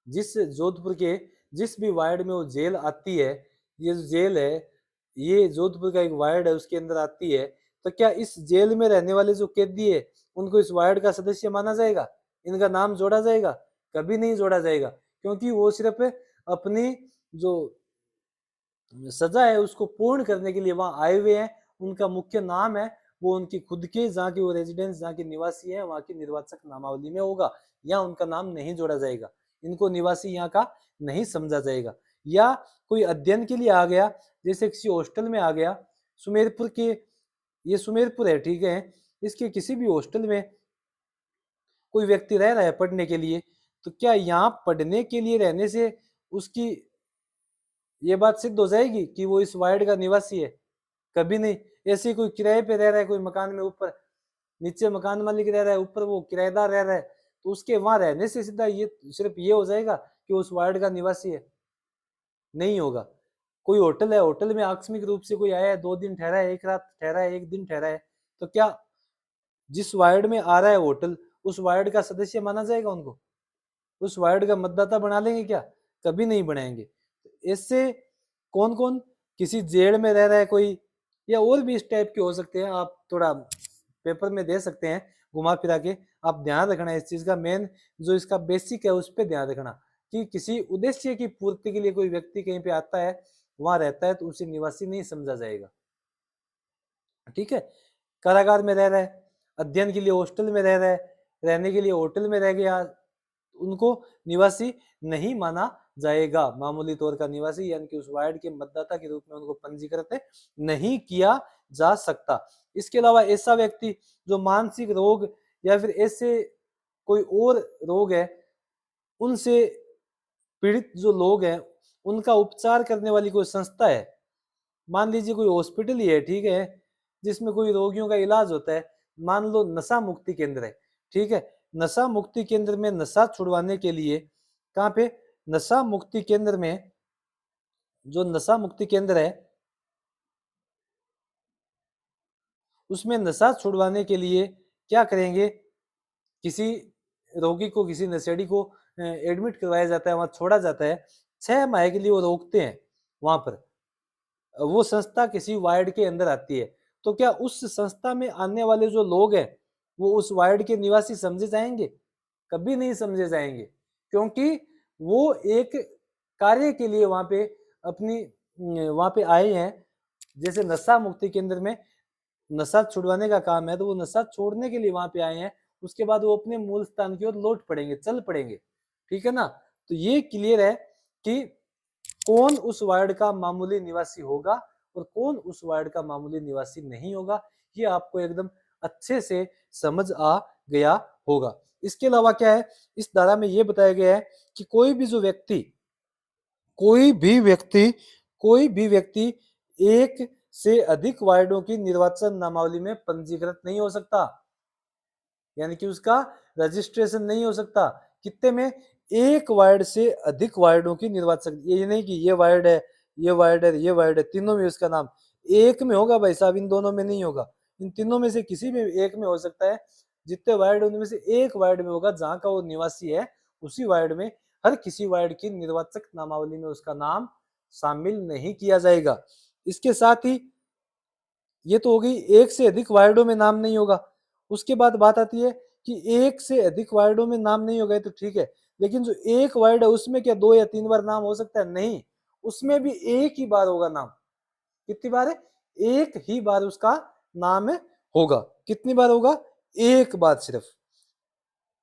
जिस जोधपुर के जिस भी वार्ड में वो जेल आती है, ये जो जेल है ये जोधपुर का एक वार्ड है उसके अंदर आती है, तो क्या इस जेल में रहने वाले जो कैदी है उनको इस वार्ड का सदस्य माना जाएगा? इनका नाम जोड़ा जाएगा? कभी नहीं जोड़ा जाएगा, क्योंकि वो सिर्फ अपनी जो सजा है उसको पूर्ण करने के लिए वहां आए हुए हैं। उनका मुख्य नाम है वो उनकी खुद के जहाँ की वो रेजिडेंस जहाँ के निवासी है वहां की निर्वाचक नामावली में होगा, या उनका नाम नहीं जोड़ा जाएगा, इनको निवासी यहाँ का नहीं समझा जाएगा। या कोई अध्ययन के लिए आ गया, जैसे किसी हॉस्टल में आ गया, सुमेरपुर के, ये सुमेरपुर है ठीक है, इसके किसी भी हॉस्टल में कोई व्यक्ति रह रहा है पढ़ने के लिए, तो क्या यहाँ पढ़ने के लिए रहने से उसकी ये बात सिद्ध हो जाएगी कि वो इस वार्ड का निवासी है? कभी नहीं। ऐसे कोई किराए पे रह रहा है कोई मकान में, ऊपर नीचे मकान मालिक रह रहा है, ऊपर वो किराएदार रह रहा है, तो उसके वहां रहने से सीधा ये सिर्फ ये हो जाएगा कि उस वार्ड का निवासी है? नहीं होगा। कोई होटल है, होटल में आकस्मिक रूप से कोई आया है, 2 दिन ठहरा है, 1 रात ठहरा है, 1 दिन ठहरा है, तो क्या जिस वार्ड में आ रहा है होटल उस वार्ड का सदस्य माना जाएगा उनको? उस वार्ड का मतदाता बना लेंगे क्या? कभी नहीं बनाएंगे। इससे कौन कौन, किसी जेल में रह रहा है कोई, या और भी इस टाइप के हो सकते हैं, आप थोड़ा पेपर में दे सकते हैं घुमा फिरा के। आप ध्यान रखना इस चीज का, मेन जो इसका बेसिक है उस पर ध्यान रखना कि किसी उद्देश्य की पूर्ति के लिए कोई व्यक्ति कहीं पे आता है, वहां रहता है, तो उसे निवासी नहीं समझा जाएगा, ठीक है? कारागार में रह रहा है, अध्ययन के लिए हॉस्टल में रह रहा है, रहने के लिए होटल में रह गया, उनको निवासी नहीं माना जाएगा। मामूली तौर का निवासी यानी कि उस वार्ड के मतदाता के रूप में उनको पंजीकृत नहीं किया जा सकता। इसके अलावा ऐसा व्यक्ति जो मानसिक रोग या फिर ऐसे कोई और रोग है उनसे पीड़ित जो लोग हैं उनका उपचार करने वाली कोई संस्था है, मान लीजिए कोई हॉस्पिटल ही है, ठीक है, जिसमें कोई रोगियों का इलाज होता है, मान लो नशा मुक्ति केंद्र है, ठीक है, नशा मुक्ति केंद्र में नशा छुड़वाने के लिए, कहाँ पे, नशा मुक्ति केंद्र में, जो नशा मुक्ति केंद्र है उसमें नशा छुड़वाने के लिए क्या करेंगे, किसी रोगी को, किसी नशेड़ी को एडमिट करवाया जाता है, वहां छोड़ा जाता है, 6 माह के लिए वो रोकते हैं वहां पर, वो संस्था किसी वार्ड के अंदर आती है, तो क्या उस संस्था में आने वाले जो लोग हैं वो उस वार्ड के निवासी समझे जाएंगे? कभी नहीं समझे जाएंगे, क्योंकि वो एक कार्य के लिए वहां पे अपनी वहां पे आए हैं। जैसे नशा मुक्ति केंद्र में नशा छुड़वाने का काम है, तो वो नशा छोड़ने के लिए वहां पे आए हैं, उसके बाद वो अपने मूल स्थान की ओर लौट पड़ेंगे, चल पड़ेंगे, ठीक है ना? तो ये क्लियर है कि कौन उस वार्ड का मामूली निवासी होगा और कौन उस वार्ड का मामूली निवासी नहीं होगा, ये आपको एकदम अच्छे से समझ आ गया होगा। इसके अलावा क्या है, इस धारा में ये बताया गया है कि कोई भी जो व्यक्ति, कोई भी व्यक्ति, कोई भी व्यक्ति एक से अधिक वार्डों की निर्वाचन नामावली में पंजीकृत नहीं हो सकता, यानी कि उसका रजिस्ट्रेशन नहीं हो सकता। कितने में, एक वार्ड से अधिक वार्डों की निर्वाचन, ये नहीं कि ये वार्ड है, ये वार्ड है, ये वार्ड है, तीनों में उसका नाम एक में होगा भाई साहब, इन दोनों में नहीं होगा, इन तीनों में से किसी भी एक में हो सकता है। जितने वार्ड उनमें से एक वार्ड में होगा जहां का वो निवासी है, उसी वार्ड में हर किसी वार्ड की निर्वाचक नामावली में उसका नाम शामिल नहीं किया जाएगा। इसके साथ ही ये तो हो गई एक से अधिक वार्डों में नाम नहीं होगा। उसके बाद बात आती है कि एक से अधिक वार्डों में नाम नहीं होगा तो ठीक है, लेकिन जो एक वार्ड है उसमें क्या 2 या 3 बार नाम हो सकता है? नहीं, उसमें भी एक ही बार होगा नाम। कितनी बार है? एक ही बार उसका नाम होगा। कितनी बार होगा? एक बार, सिर्फ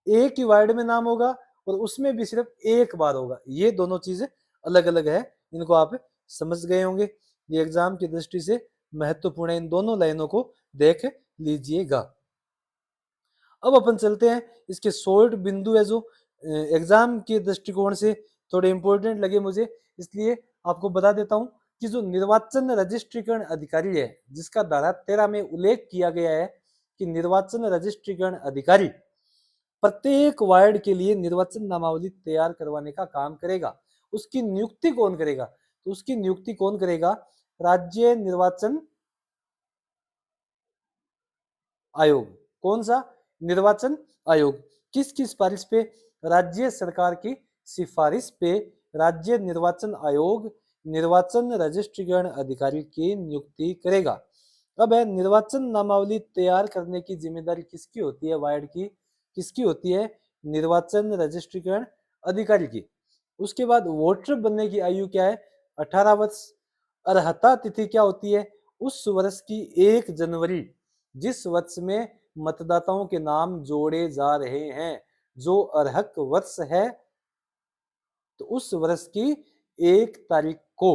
एक ही वार्ड में नाम होगा और उसमें भी सिर्फ एक बार होगा। ये दोनों चीजें अलग अलग है, इनको आप समझ गए होंगे। ये एग्जाम की दृष्टि से महत्वपूर्ण है, इन दोनों लाइनों को देख लीजिएगा। अब अपन चलते हैं इसके शॉर्ट बिंदु है जो एग्जाम के दृष्टिकोण से थोड़े इंपॉर्टेंट लगे मुझे, इसलिए आपको बता देता हूं कि जो निर्वाचन रजिस्ट्रीकरण अधिकारी है, जिसका धारा 13 में उल्लेख किया गया है कि निर्वाचन रजिस्ट्रीकरण अधिकारी प्रत्येक वार्ड के लिए निर्वाचन नामावली तैयार करवाने का काम करेगा। उसकी नियुक्ति कौन करेगा? तो उसकी नियुक्ति कौन करेगा? राज्य निर्वाचन आयोग। कौन सा? निर्वाचन आयोग। किसकी सिफारिश पे? राज्य सरकार की सिफारिश पे राज्य निर्वाचन आयोग निर्वाचन रजिस्ट्रीकरण अधिकारी की नियुक्ति करेगा। अब है निर्वाचन नामावली तैयार करने की जिम्मेदारी किसकी होती है? वार्ड की किसकी होती है? निर्वाचन रजिस्ट्रीकरण अधिकारी की। उसके बाद वोटर बनने की आयु क्या है? 18 वर्ष। अर्हता तिथि क्या होती है? उस वर्ष की 1 जनवरी जिस वर्ष में मतदाताओं के नाम जोड़े जा रहे हैं। जो अर्हक वर्ष है तो उस वर्ष की 1 तारीख को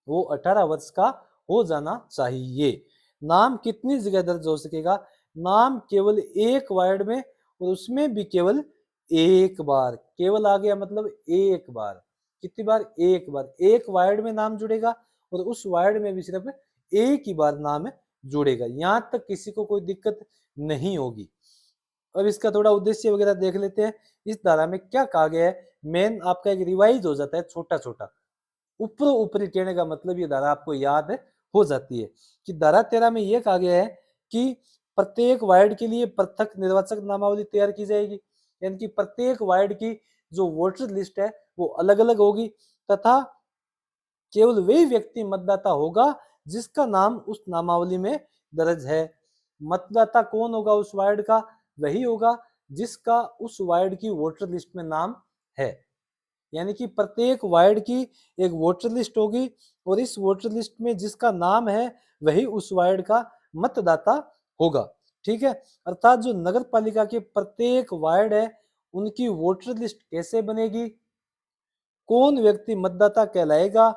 वो 18 वर्ष का हो जाना चाहिए। नाम कितनी जगह दर्ज हो सकेगा? नाम केवल एक वार्ड में, और उसमें भी केवल एक बार। केवल आ गया मतलब एक बार। कितनी बार? एक बार। एक वार्ड में नाम जुड़ेगा और उस वार्ड में भी सिर्फ एक ही बार नाम जुड़ेगा। यहां तक किसी को कोई दिक्कत नहीं होगी। अब इसका थोड़ा उद्देश्य वगैरह देख लेते हैं। इस धारा में क्या कहा गया है? मेन आपका एक रिवाइज हो जाता है छोटा छोटा। ऊपर ऊपरी कहने का मतलब ये धारा आपको याद हो जाती है कि धारा 13 में यह कहा गया है कि प्रत्येक वार्ड के लिए पृथक निर्वाचक नामावली तैयार की जाएगी। यानी कि प्रत्येक वार्ड की जो वोटर लिस्ट है वो अलग अलग होगी, तथा केवल वही व्यक्ति मतदाता होगा जिसका नाम उस नामावली में दर्ज है। मतदाता कौन होगा उस वार्ड का? वही होगा जिसका उस वार्ड की वोटर लिस्ट में नाम है। यानी कि प्रत्येक वार्ड की एक वोटर लिस्ट होगी और इस वोटर लिस्ट में जिसका नाम है वही उस वार्ड का मतदाता होगा। ठीक है। अर्थात जो नगर पालिका के प्रत्येक वार्ड है उनकी वोटर लिस्ट कैसे बनेगी? कौन व्यक्ति मतदाता कहलाएगा?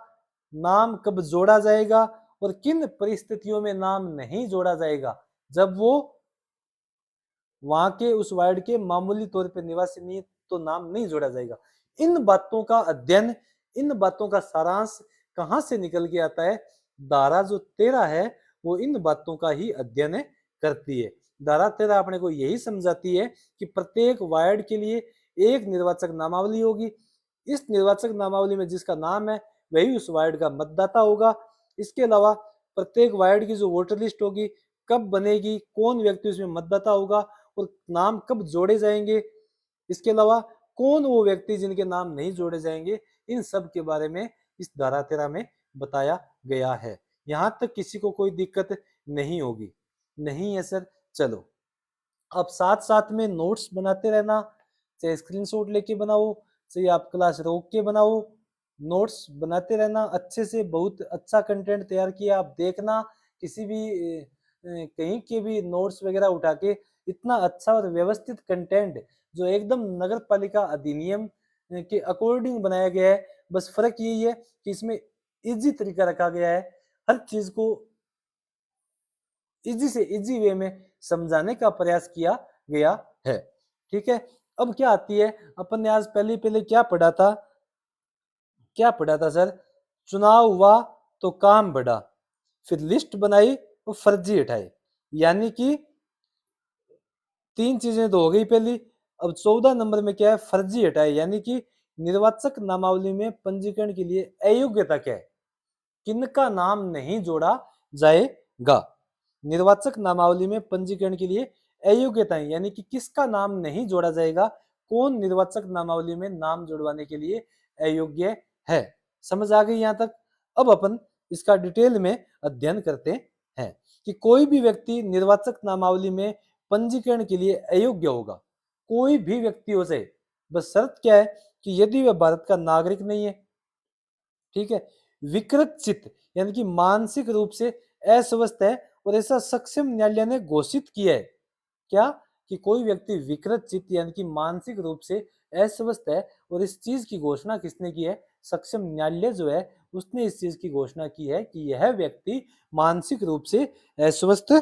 नाम कब जोड़ा जाएगा और किन परिस्थितियों में नाम नहीं जोड़ा जाएगा? जब वो वहां के उस वार्ड के मामूली तौर पे निवासी नहीं तो नाम नहीं जोड़ा जाएगा। इन बातों का अध्ययन, इन बातों का सारांश कहां से निकल के आता है? धारा जो 13 है वो इन बातों का ही अध्ययन करती है। धारा 13 अपने को यही समझाती है कि प्रत्येक वार्ड के लिए एक निर्वाचक नामावली होगी। इस निर्वाचक नामावली में जिसका नाम है वही उस वार्ड का मतदाता होगा। इसके अलावा प्रत्येक वार्ड की जो वोटर लिस्ट होगी कब बनेगी, कौन व्यक्ति उसमें मतदाता होगा और नाम कब जोड़े जाएंगे, इसके अलावा कौन वो व्यक्ति जिनके नाम नहीं जोड़े जाएंगे, इन सब के बारे में इस धारा 13 में बताया गया है। यहां तक किसी को कोई दिक्कत नहीं होगी? नहीं है सर? चलो अब साथ साथ में नोट्स बनाते रहना, चाहे स्क्रीनशॉट लेके बनाओ, चाहे आप क्लास रोक के बनाओ, नोट्स बनाते रहना अच्छे से। बहुत अच्छा कंटेंट तैयार किया, आप देखना किसी भी कहीं के भी नोट्स वगैरह उठा के इतना अच्छा और व्यवस्थित कंटेंट जो एकदम नगर पालिका अधिनियम के अकॉर्डिंग बनाया गया है। बस फर्क यही है कि इसमें इजी तरीका रखा गया है, हर चीज को इजी से इजी वे में समझाने का प्रयास किया गया है। ठीक है। अब क्या आती है, अपन ने आज पहले पहले क्या पढ़ा था? क्या पढ़ा था सर? चुनाव हुआ तो काम बढ़ा, फिर लिस्ट बनाई और फर्जी हटाए। यानी कि 3 चीजें तो हो गई पहली। अब 14 नंबर में क्या है? फर्जी हटाए। यानी कि निर्वाचक नामावली में पंजीकरण के लिए अयोग्यता क्या है? किनका नाम नहीं जोड़ा जाएगा? निर्वाचक नामावली में पंजीकरण के लिए अयोग्यताएं, यानी कि किसका नाम नहीं जोड़ा जाएगा, कौन निर्वाचक नामावली में नाम जुड़वाने के लिए अयोग्य है। समझ आ गई यहां तक? अब अपन इसका डिटेल में अध्ययन करते हैं कि कोई भी व्यक्ति निर्वाचक नामावली में पंजीकरण के लिए अयोग्य होगा। कोई भी व्यक्ति हो जाए, बस शर्त क्या है कि यदि वह भारत का नागरिक नहीं है। ठीक है। विकृत चित्त यानी कि मानसिक रूप से अस्वस्थ है और ऐसा सक्षम न्यायालय ने घोषित किया है। क्या? कि कोई व्यक्ति विकृत चित्त यानी कि मानसिक रूप से अस्वस्थ है, और इस चीज की घोषणा किसने की है? सक्षम न्यायालय जो है उसने इस चीज की घोषणा की है कि यह व्यक्ति मानसिक रूप से अस्वस्थ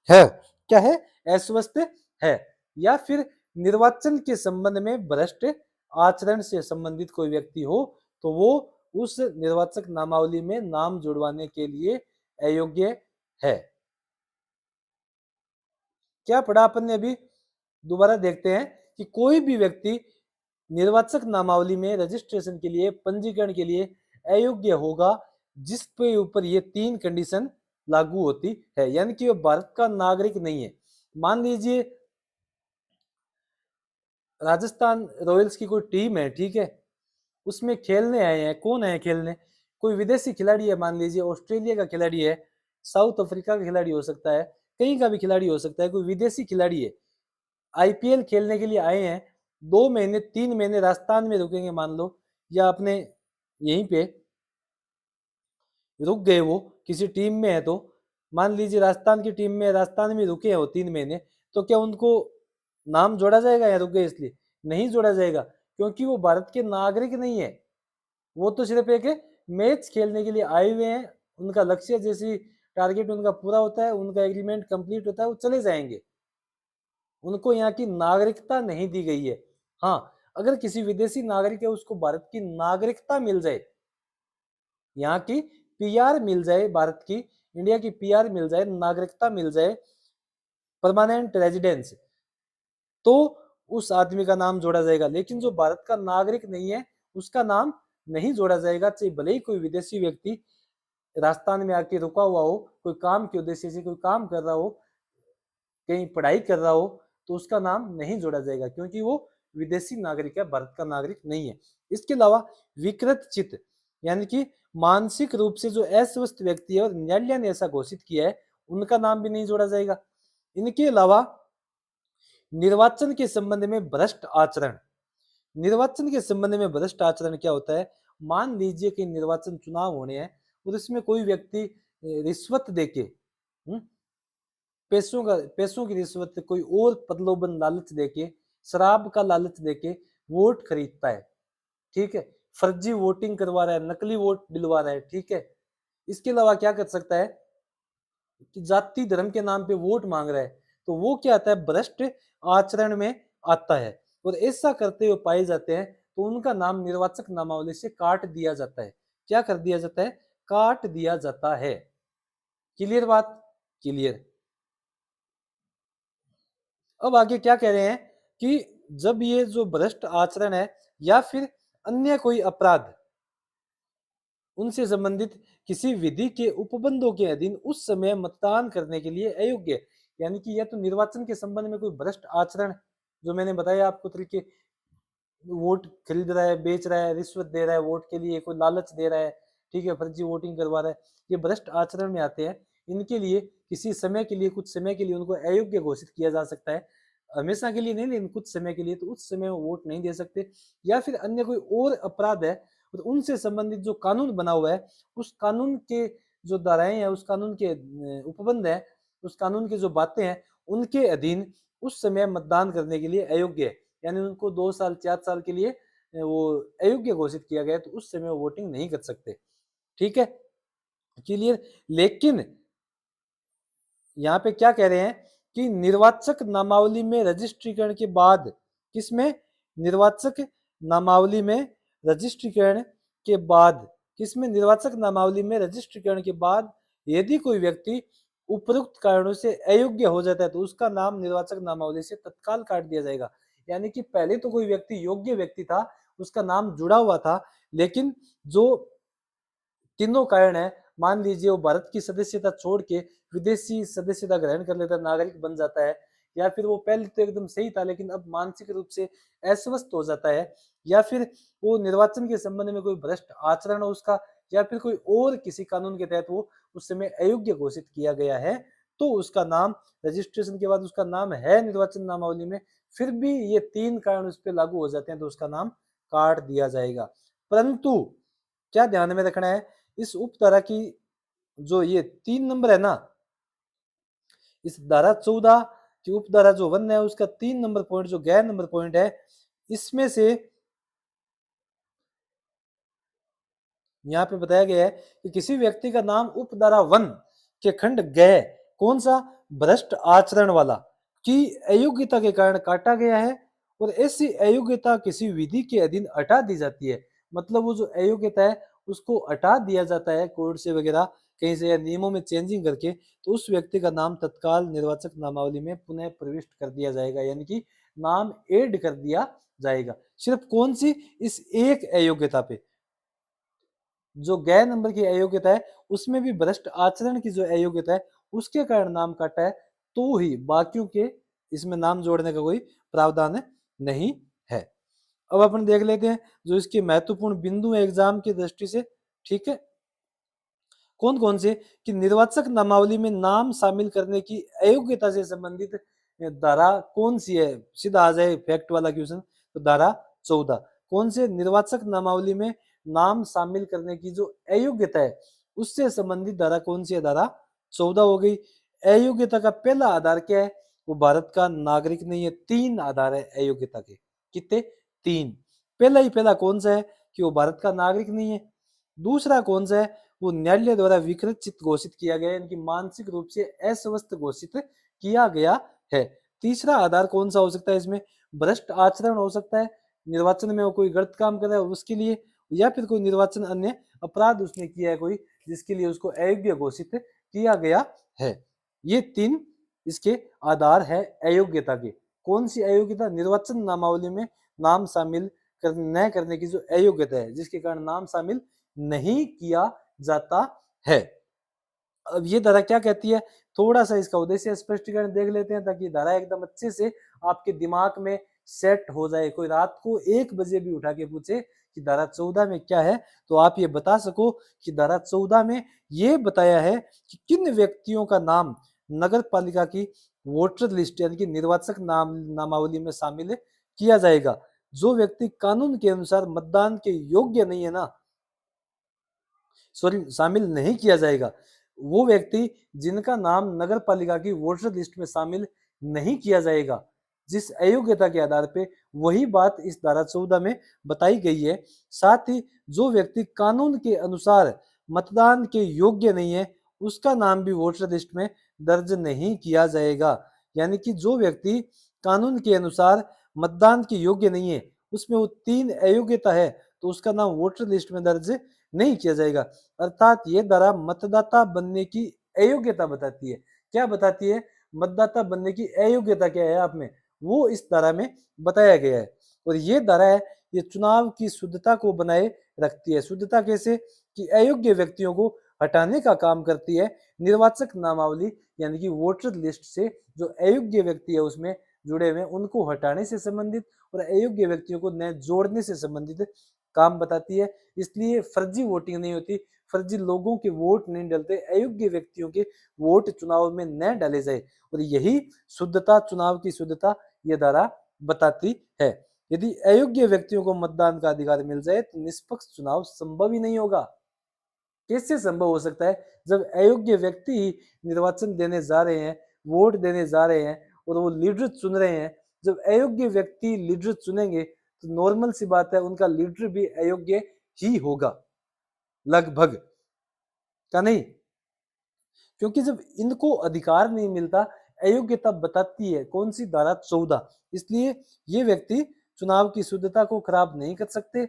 है। क्या है? अस्वस्थ है। या फिर निर्वाचन के संबंध में भ्रष्ट आचरण से संबंधित कोई व्यक्ति हो तो वो उस निर्वाचक नामावली में नाम जुड़वाने के लिए अयोग्य है। क्या पढ़ा अपन ने अभी? दोबारा देखते हैं कि कोई भी व्यक्ति निर्वाचक नामावली में रजिस्ट्रेशन के लिए, पंजीकरण के लिए अयोग्य होगा जिसके ऊपर ये 3 कंडीशन लागू होती है, यानी कि वो भारत का नागरिक नहीं है। मान लीजिए राजस्थान रॉयल्स की कोई टीम है, ठीक है, उसमें खेलने आए हैं। कौन है खेलने? कोई विदेशी खिलाड़ी है, मान लीजिए ऑस्ट्रेलिया का खिलाड़ी है, साउथ अफ्रीका का खिलाड़ी हो सकता है, कहीं का भी खिलाड़ी हो सकता है, कोई विदेशी खिलाड़ी है, आईपीएल खेलने के लिए आए हैं। 2 महीने 3 महीने राजस्थान में रुकेंगे मान लो, या अपने यहीं पे रुक गए, वो किसी टीम में है तो मान लीजिए राजस्थान की टीम में, राजस्थान में रुके हैं वो 3 महीने, तो क्या उनको नाम जोड़ा जाएगा या रुक गए इसलिए? नहीं जोड़ा जाएगा, क्योंकि वो भारत के नागरिक नहीं है। वो तो सिर्फ एक मैच खेलने के लिए आए हुए हैं, उनका लक्ष्य जैसी टारगेट उनका पूरा होता है, उनका एग्रीमेंट कंप्लीट होता है, वो चले जाएंगे। उनको यहाँ की नागरिकता नहीं दी गई है। हाँ, अगर किसी विदेशी नागरिक है उसको भारत की नागरिकता मिल जाए, यहाँ की पीआर मिल जाए, भारत की, इंडिया की पीआर मिल जाए, नागरिकता मिल जाए, परमानेंट रेजिडेंस, तो उस आदमी का नाम जोड़ा जाएगा। लेकिन जो भारत का नागरिक नहीं है उसका नाम नहीं जोड़ा जाएगा, चाहे भले ही कोई विदेशी व्यक्ति राजस्थान में आके रुका हुआ हो, कोई काम के उद्देश्य से कोई काम कर रहा हो, कहीं पढ़ाई कर रहा हो, तो उसका नाम नहीं जोड़ा जाएगा, क्योंकि वो विदेशी नागरिक है, भारत का नागरिक नहीं है। इसके अलावा विकृत चित्त यानी कि मानसिक रूप से जो अस्वस्थ व्यक्ति है और न्यायालय ने ऐसा घोषित किया है, उनका नाम भी नहीं जोड़ा जाएगा। इनके अलावा निर्वाचन के संबंध में भ्रष्ट आचरण। निर्वाचन के संबंध में भ्रष्ट आचरण क्या होता है? मान लीजिए कि निर्वाचन चुनाव होने हैं और इसमें कोई व्यक्ति रिश्वत देके, पैसों की रिश्वत, कोई और प्रलोभन लालच देके, शराब का लालच देके वोट खरीदता है, ठीक है, फर्जी वोटिंग करवा रहा है, नकली वोट दिलवा रहा है, ठीक है। इसके अलावा क्या कर सकता है कि जाति धर्म के नाम पे वोट मांग रहा है, तो वो क्या आता है? भ्रष्ट आचरण में आता है। और ऐसा करते हुए पाए जाते हैं तो उनका नाम निर्वाचक नामावली से काट दिया जाता है। क्या कर दिया जाता है? काट दिया जाता है। क्लियर बात? क्लियर। अब आगे क्या कह रहे हैं कि जब ये जो भ्रष्ट आचरण है या फिर अन्य कोई अपराध उनसे संबंधित किसी विधि के उपबंधों के अधीन उस समय मतदान करने के लिए अयोग्य, यानी कि यह तो निर्वाचन के संबंध में कोई भ्रष्ट आचरण, जो मैंने बताया आपको तरीके, वोट खरीद रहा है, बेच रहा है, रिश्वत दे रहा है वोट के लिए, कोई लालच दे रहा है, ठीक है, फर्जी वोटिंग करवा रहा है, ये भ्रष्ट आचरण में आते हैं। इनके लिए किसी समय के लिए, कुछ समय के लिए उनको अयोग्य घोषित किया जा सकता है, हमेशा के लिए नहीं, लेकिन कुछ समय के लिए, तो उस समय वो वोट नहीं दे सकते। या फिर अन्य कोई और अपराध है और उनसे संबंधित जो कानून बना हुआ है, उस कानून के जो धाराएं हैं, उस कानून के उपबंध है, उस कानून की जो बातें हैं, उनके अधीन उस समय मतदान करने के लिए अयोग्य है, यानी उनको 2 साल 4 साल के लिए वो अयोग्य घोषित किया गया, तो उस समय वो वोटिंग नहीं कर सकते। ठीक है, क्लियर। लेकिन यहाँ पे क्या कह रहे हैं कि निर्वाचक नामावली में रजिस्ट्रीकरण के बाद, किसमें? निर्वाचक नामावली में रजिस्ट्रीकरण के बाद, किसमें? निर्वाचक नामावली में रजिस्ट्रीकरण के बाद यदि कोई व्यक्ति उपरोक्त कारणों से अयोग्य हो जाता है तो उसका नाम निर्वाचक नामावली से तत्काल काट दिया जाएगा। यानी कि पहले तो कोई व्यक्ति योग्य व्यक्ति था, उसका नाम जुड़ा हुआ था, लेकिन जो तीनों कारण है, मान लीजिए वो भारत की सदस्यता छोड़ के विदेशी सदस्यता ग्रहण कर लेता है, नागरिक बन जाता है, या फिर वो पहले तो एकदम सही था लेकिन अब मानसिक रूप से अस्वस्थ हो जाता है, या फिर वो निर्वाचन के संबंध में कोई भ्रष्ट आचरण हो उसका, या फिर कोई और किसी कानून के तहत वो उस समय अयोग्य घोषित किया गया है, तो उसका नाम रजिस्ट्रेशन के बाद उसका नाम है निर्वाचन नामावली में, फिर भी ये 3 कारण उस पर लागू हो जाते हैं तो उसका नाम काट दिया जाएगा। परंतु क्या ध्यान में रखना है, इस उपधारा की जो ये 3 नंबर है ना, इस धारा 14 कि उपधारा जो 1 है उसका 3 नंबर पॉइंट जो गैर नंबर पॉइंट है, इसमें से यहाँ पे बताया गया है कि किसी व्यक्ति का नाम उपधारा 1 के खंड गए कौन सा भ्रष्ट आचरण वाला की अयोग्यता के कारण काटा गया है, और ऐसी अयोग्यता किसी विधि के अधीन हटा दी जाती है। मतलब वो जो अयोग्यता है उसको हटा दिया जाता है कोर्ट से वगैरह कहीं से या नियमों में चेंजिंग करके, तो उस व्यक्ति का नाम तत्काल निर्वाचक नामावली में पुनः प्रविष्ट कर दिया जाएगा, यानी कि नाम ऐड कर दिया जाएगा। सिर्फ कौन सी, इस एक अयोग्यता पे, जो गैर नंबर की अयोग्यता है उसमें भी भ्रष्ट आचरण की जो अयोग्यता है उसके कारण नाम काटा है, तो ही बाकियों के इसमें नाम जोड़ने का कोई प्रावधान नहीं है। अब अपन देख लेते हैं जो इसके महत्वपूर्ण बिंदु है एग्जाम की दृष्टि से। ठीक है, कौन कौन से, कि निर्वाचक नामावली में नाम शामिल करने की अयोग्यता से संबंधित धारा कौन सी है, सीधा आ जाए फैक्ट वाला क्वेश्चन, तो धारा 14। कौन से, निर्वाचक नामावली में नाम शामिल करने की जो अयोग्यता है उससे संबंधित धारा कौन सी है, धारा 14 हो गई। अयोग्यता का पहला आधार क्या है, वो भारत का नागरिक नहीं है। 3 आधार है अयोग्यता के, कितने, 3। पहला ही पहला कौन सा है कि वो भारत का नागरिक नहीं है। दूसरा कौन सा है, वो न्यायालय द्वारा विकृत घोषित किया गया है, इनकी मानसिक रूप से अस्वस्थ घोषित किया गया है। तीसरा आधार कौन सा हो सकता है इसमें, भ्रष्ट आचरण हो सकता है, निर्वाचन में वो कोई गलत काम कर रहा है उसके लिए, या फिर कोई निर्वाचन अन्य अपराध उसने किया है कोई जिसके लिए उसको अयोग्य घोषित किया गया है। ये 3 इसके आधार है अयोग्यता के। कौन सी अयोग्यता, निर्वाचन नामावली में नाम शामिल न करने की जो अयोग्यता है जिसके कारण नाम शामिल नहीं किया जाता है। अब ये धारा क्या कहती है, थोड़ा सा इसका उद्देश्य स्पष्टीकरण देख लेते हैं ताकि धारा एकदम अच्छे से आपके दिमाग में सेट हो जाए। कोई रात को 1 बजे भी उठा के पूछे कि धारा 14 में क्या है, तो आप ये बता सको कि धारा 14 में ये बताया है कि किन व्यक्तियों का नाम नगर पालिका की वोटर लिस्ट यानी कि निर्वाचक नामावली में शामिल किया जाएगा। जो व्यक्ति कानून के अनुसार मतदान के योग्य नहीं है ना, सॉरी, शामिल नहीं किया जाएगा, वो व्यक्ति जिनका नाम नगर पालिका की वोटर लिस्ट में शामिल नहीं किया जाएगा जिस अयोग्यता के आधार पे, वही बात इस धारा 14 में बताई गई है। साथ ही जो व्यक्ति कानून के अनुसार मतदान के योग्य नहीं है उसका नाम भी वोटर लिस्ट में दर्ज नहीं किया जाएगा। यानी कि जो व्यक्ति कानून के अनुसार मतदान के योग्य नहीं है उसमें वो 3 अयोग्यता है तो उसका नाम वोटर लिस्ट में दर्ज नहीं किया जाएगा। अर्थात ये धारा मतदाता बनने की अयोग्यता बताती है। क्या बताती है, मतदाता बनने की अयोग्यता क्या है आप में, वो इस धारा में बताया गया है। और ये धारा है ये चुनाव की शुद्धता को बनाए रखती है। शुद्धता कैसे, कि अयोग्य व्यक्तियों को हटाने का काम करती है निर्वाचक नामावली यानी कि वोटर लिस्ट से। जो अयोग्य व्यक्ति है उसमें जुड़े हुए उनको हटाने से संबंधित और अयोग्य व्यक्तियों को नए जोड़ने से संबंधित काम बताती है। इसलिए फर्जी वोटिंग नहीं होती, फर्जी लोगों के वोट नहीं डलते, अयोग्य व्यक्तियों के वोट चुनाव में न डाले जाए, और यही शुद्धता, चुनाव की शुद्धता ये धारा बताती है। यदि अयोग्य व्यक्तियों को मतदान का अधिकार मिल जाए तो निष्पक्ष चुनाव संभव ही नहीं होगा। कैसे संभव हो सकता है, जब अयोग्य व्यक्ति ही निर्वाचन देने जा रहे हैं, वोट देने जा रहे हैं और वो लीडर चुन रहे हैं। जब अयोग्य व्यक्ति लीडर चुनेंगे तो नॉर्मल सी बात है उनका लीडर भी अयोग्य ही होगा, लगभग का नहीं, क्योंकि जब इनको अधिकार नहीं मिलता, अयोग्यता बताती है कौन सी, धारा 14। इसलिए ये व्यक्ति चुनाव की शुद्धता को खराब नहीं कर सकते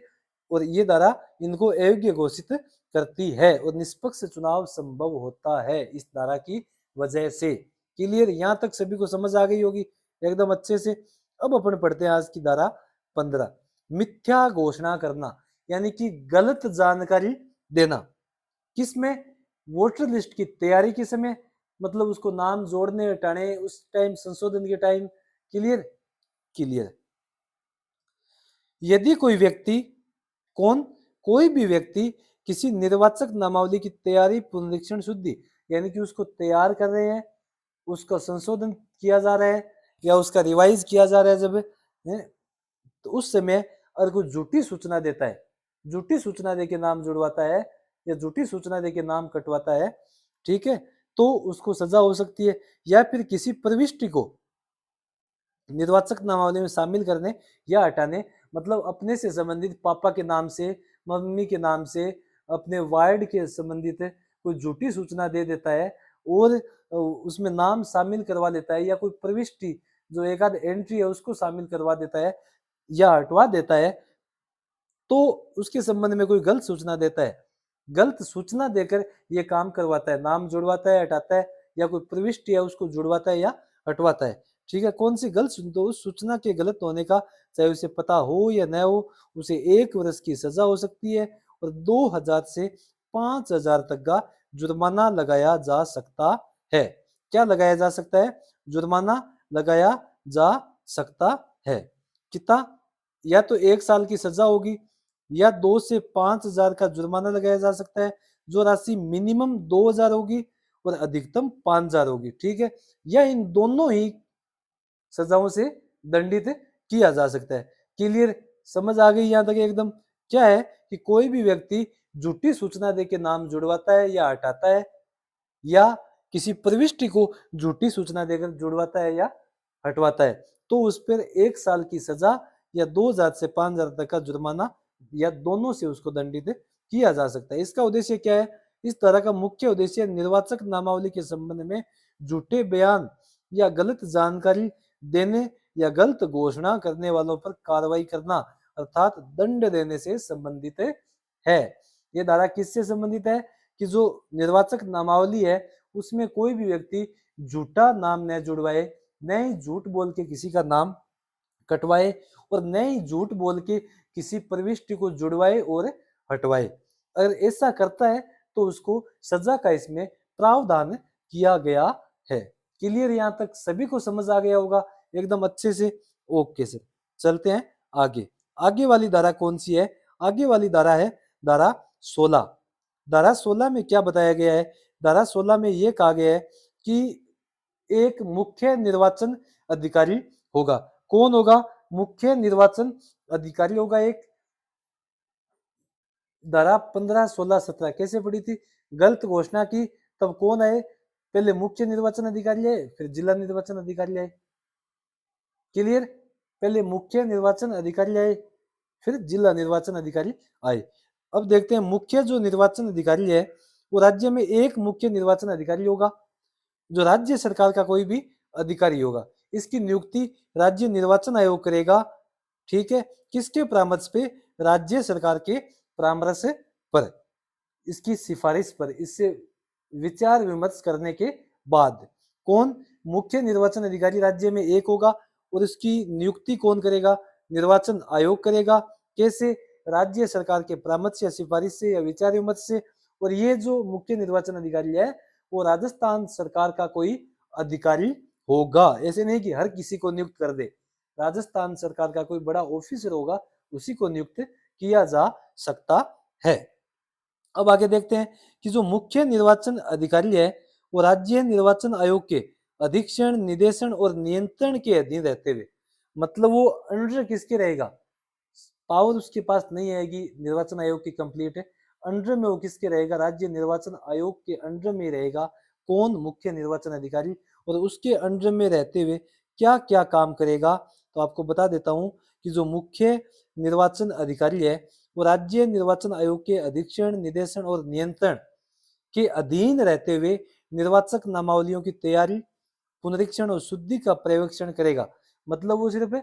और ये धारा इनको अयोग्य घोषित करती है और निष्पक्ष चुनाव संभव होता है इस धारा की वजह से। क्लियर, यहाँ तक सभी को समझ आ गई होगी एकदम अच्छे से। अब अपन पढ़ते हैं आज की धारा 15, मिथ्या घोषणा करना यानी कि गलत जानकारी देना। किसमें, वोटर लिस्ट की तैयारी के समय, मतलब उसको नाम जोड़ने हटाने उस टाइम, संशोधन के टाइम। Clear, clear. यदि कोई व्यक्ति, कौन, कोई भी व्यक्ति किसी निर्वाचक नामावली की तैयारी, पुनरीक्षण, शुद्धि यानी कि उसको तैयार कर रहे हैं, उसका संशोधन किया जा रहा है या उसका रिवाइज किया जा रहा है जब है, तो उस समय अगर कोई झूठी सूचना देता है, झूठी सूचना देके नाम जुड़वाता है या झूठी सूचना देके नाम कटवाता है, ठीक है, तो उसको सजा हो सकती है। या फिर किसी प्रविष्टि को निर्वाचक नामावली में शामिल करने या हटाने, मतलब अपने से संबंधित पापा के नाम से, मम्मी के नाम से, अपने वार्ड के संबंधित कोई झूठी सूचना दे देता है और उसमें नाम शामिल करवा लेता है, या कोई प्रविष्टि जो एक आध एंट्री है उसको शामिल करवा देता है या हटवा देता है, तो उसके संबंध में कोई गलत सूचना देता है, गलत सूचना देकर ये काम करवाता है, नाम जुड़वाता है, हटाता है, या कोई प्रविष्टि है उसको जुड़वाता है या हटवाता है। ठीक है, कौन सी गलत तो उस सूचना के गलत होने का, चाहे उसे पता हो या न हो, उसे 1 वर्ष की सजा हो सकती है और 2,000 से 5,000 तक का जुर्माना लगाया जा सकता है। क्या लगाया जा सकता है? जुर्माना लगाया जा सकता है। कितना? या तो 1 साल की सजा होगी, या 2 से 5,000 का जुर्माना लगाया जा सकता है, जो राशि मिनिमम 2,000 होगी और अधिकतम 5,000 होगी। ठीक है, या इन दोनों ही सजाओं से दंडित किया जा सकता है। क्लियर? समझ आ गई यहाँ तक एकदम? क्या है कि कोई भी व्यक्ति झूठी सूचना देके नाम जुड़वाता है या हटाता है, या किसी प्रविष्टि को झूठी सूचना देकर जुड़वाता है या हटवाता है, तो उस पर 1 साल की सजा या 2,000 से 5,000 तक का जुर्माना, या दोनों से उसको दंडित किया जा सकता है। इसका उद्देश्य क्या है? इस तरह का मुख्य उद्देश्य निर्वाचक नामावली के संबंध में झूठे बयान या गलत जानकारी देने या गलत घोषणा करने वालों पर कार्रवाई करना, अर्थात दंड देने से संबंधित है। ये धारा किससे संबंधित है? कि जो निर्वाचक नामावली है उसमें कोई भी व्यक्ति झूठा नाम न जुड़वाए, न ही झूठ बोल के किसी का नाम कटवाए, और न ही झूठ बोल के किसी प्रविष्टि को जुड़वाए और हटवाए। अगर ऐसा करता है तो उसको सजा का इसमें प्रावधान किया गया है। क्लियर? यहाँ तक सभी को समझ आ गया होगा एकदम अच्छे से? ओके सर, चलते हैं आगे। आगे वाली धारा कौन सी है? आगे वाली धारा है धारा 16। धारा 16 में क्या बताया गया है? धारा 16 में यह कहा गया है कि एक मुख्य निर्वाचन अधिकारी होगा। कौन होगा? मुख्य निर्वाचन अधिकारी होगा एक। धारा 15, 16, 17 कैसे पड़ी थी? गलत घोषणा की तब कौन आए? पहले मुख्य निर्वाचन अधिकारी आए, फिर जिला निर्वाचन अधिकारी आए। क्लियर? पहले मुख्य निर्वाचन अधिकारी आए, फिर जिला निर्वाचन अधिकारी आए। अब देखते हैं, मुख्य जो निर्वाचन अधिकारी है वो राज्य में एक मुख्य निर्वाचन अधिकारी होगा, जो राज्य सरकार का कोई भी अधिकारी होगा। इसकी नियुक्ति राज्य निर्वाचन आयोग करेगा। ठीक है, किसके परामर्श पे? राज्य सरकार के परामर्श पर, इसकी सिफारिश पर, इससे विचार विमर्श करने के बाद। कौन? मुख्य निर्वाचन अधिकारी राज्य में एक होगा, और इसकी नियुक्ति कौन करेगा? निर्वाचन आयोग करेगा। कैसे? राज्य सरकार के परामर्श या सिफारिश से या विचार विमर्श से। और ये जो मुख्य निर्वाचन अधिकारी है वो राजस्थान सरकार का कोई अधिकारी होगा। ऐसे नहीं कि हर किसी को नियुक्त कर दे, राजस्थान सरकार का कोई बड़ा ऑफिसर होगा, उसी को नियुक्त किया जा सकता है। अब आगे देखते हैं कि जो मुख्य निर्वाचन अधिकारी है वो राज्य निर्वाचन आयोग के अधीक्षण, निदेशन और नियंत्रण के अधीन रहते हुए, मतलब वो अंडर किसके रहेगा? पावर उसके पास नहीं आएगी निर्वाचन आयोग की कंप्लीट है, अंडर में वो किसके रहेगा? राज्य निर्वाचन आयोग के अंडर में रहेगा। कौन? मुख्य निर्वाचन अधिकारी। और उसके अंडर में रहते हुए क्या क्या काम करेगा? तो आपको बता देता हूं कि जो मुख्य निर्वाचन अधिकारी है वो राज्य निर्वाचन आयोग के अधीक्षण, निदेशन और नियंत्रण के अधीन रहते हुए निर्वाचक नामावलियों की तैयारी, पुनरीक्षण और शुद्धि का पर्यवेक्षण करेगा। मतलब वो सिर्फ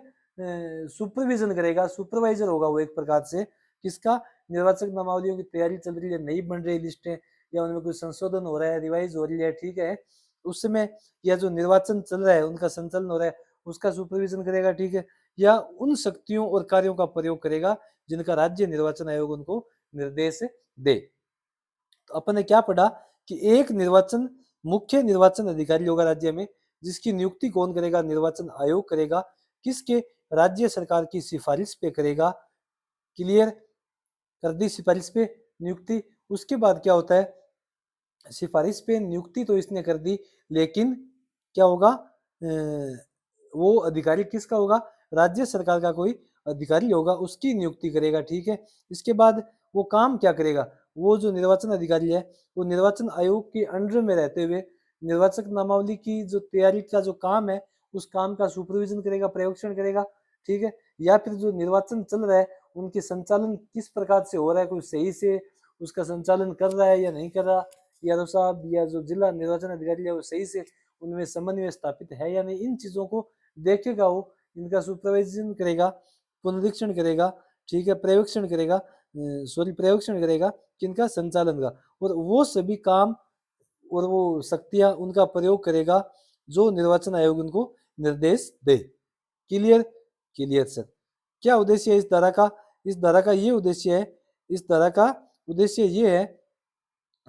सुपरविजन करेगा, सुपरवाइजर होगा वो एक प्रकार से। किसका? निर्वाचक नामावलियों की तैयारी चल रही है, नहीं बन रही लिस्टें, या उनमें कोई संशोधन हो रहा है, रिवाइज हो रही है, ठीक है, उस समय, या जो निर्वाचन चल रहा है उनका संचालन हो रहा है उसका सुपरविजन करेगा। ठीक है, या उन शक्तियों और कार्यों का प्रयोग करेगा जिनका राज्य निर्वाचन आयोग उनको निर्देश दे। तो अपन ने क्या पढ़ा कि एक निर्वाचन मुख्य निर्वाचन अधिकारी होगा राज्य में, जिसकी नियुक्ति कौन करेगा? निर्वाचन आयोग करेगा। किसके? राज्य सरकार की सिफारिश पे करेगा। क्लियर? कर दी सिफारिश पे नियुक्ति। उसके बाद क्या होता है? सिफारिश पे नियुक्ति तो इसने कर दी, लेकिन क्या होगा? वो अधिकारी किसका होगा? राज्य सरकार का कोई अधिकारी होगा, उसकी नियुक्ति करेगा। ठीक है, इसके बाद वो काम क्या करेगा? वो जो निर्वाचन अधिकारी है वो निर्वाचन आयोग के अंडर में रहते हुए निर्वाचक नामावली की जो तैयारी का जो काम है उस काम का सुपरविजन करेगा, पर्यवेक्षण करेगा, ठीक है। या फिर जो निर्वाचन चल रहा है उनके संचालन किस प्रकार से हो रहा है, कोई सही से उसका संचालन कर रहा है या नहीं कर रहा, यादव साहब या जो जिला निर्वाचन अधिकारी है वो सही से उनमें समन्वय स्थापित है या नहीं, इन चीजों को देखेगा वो, इनका सुपरवाइजन करेगा, पुनरीक्षण करेगा, ठीक है, पर्यवेक्षण करेगा, पर्यवेक्षण करेगा किनका, संचालन का, और वो सभी काम और वो शक्तियां उनका प्रयोग करेगा जो निर्वाचन आयोग उनको निर्देश दे। क्लियर? Clear sir. क्या उद्देश्य है इस धारा का? इस धारा का ये उद्देश्य है, इस धारा का उद्देश्य ये है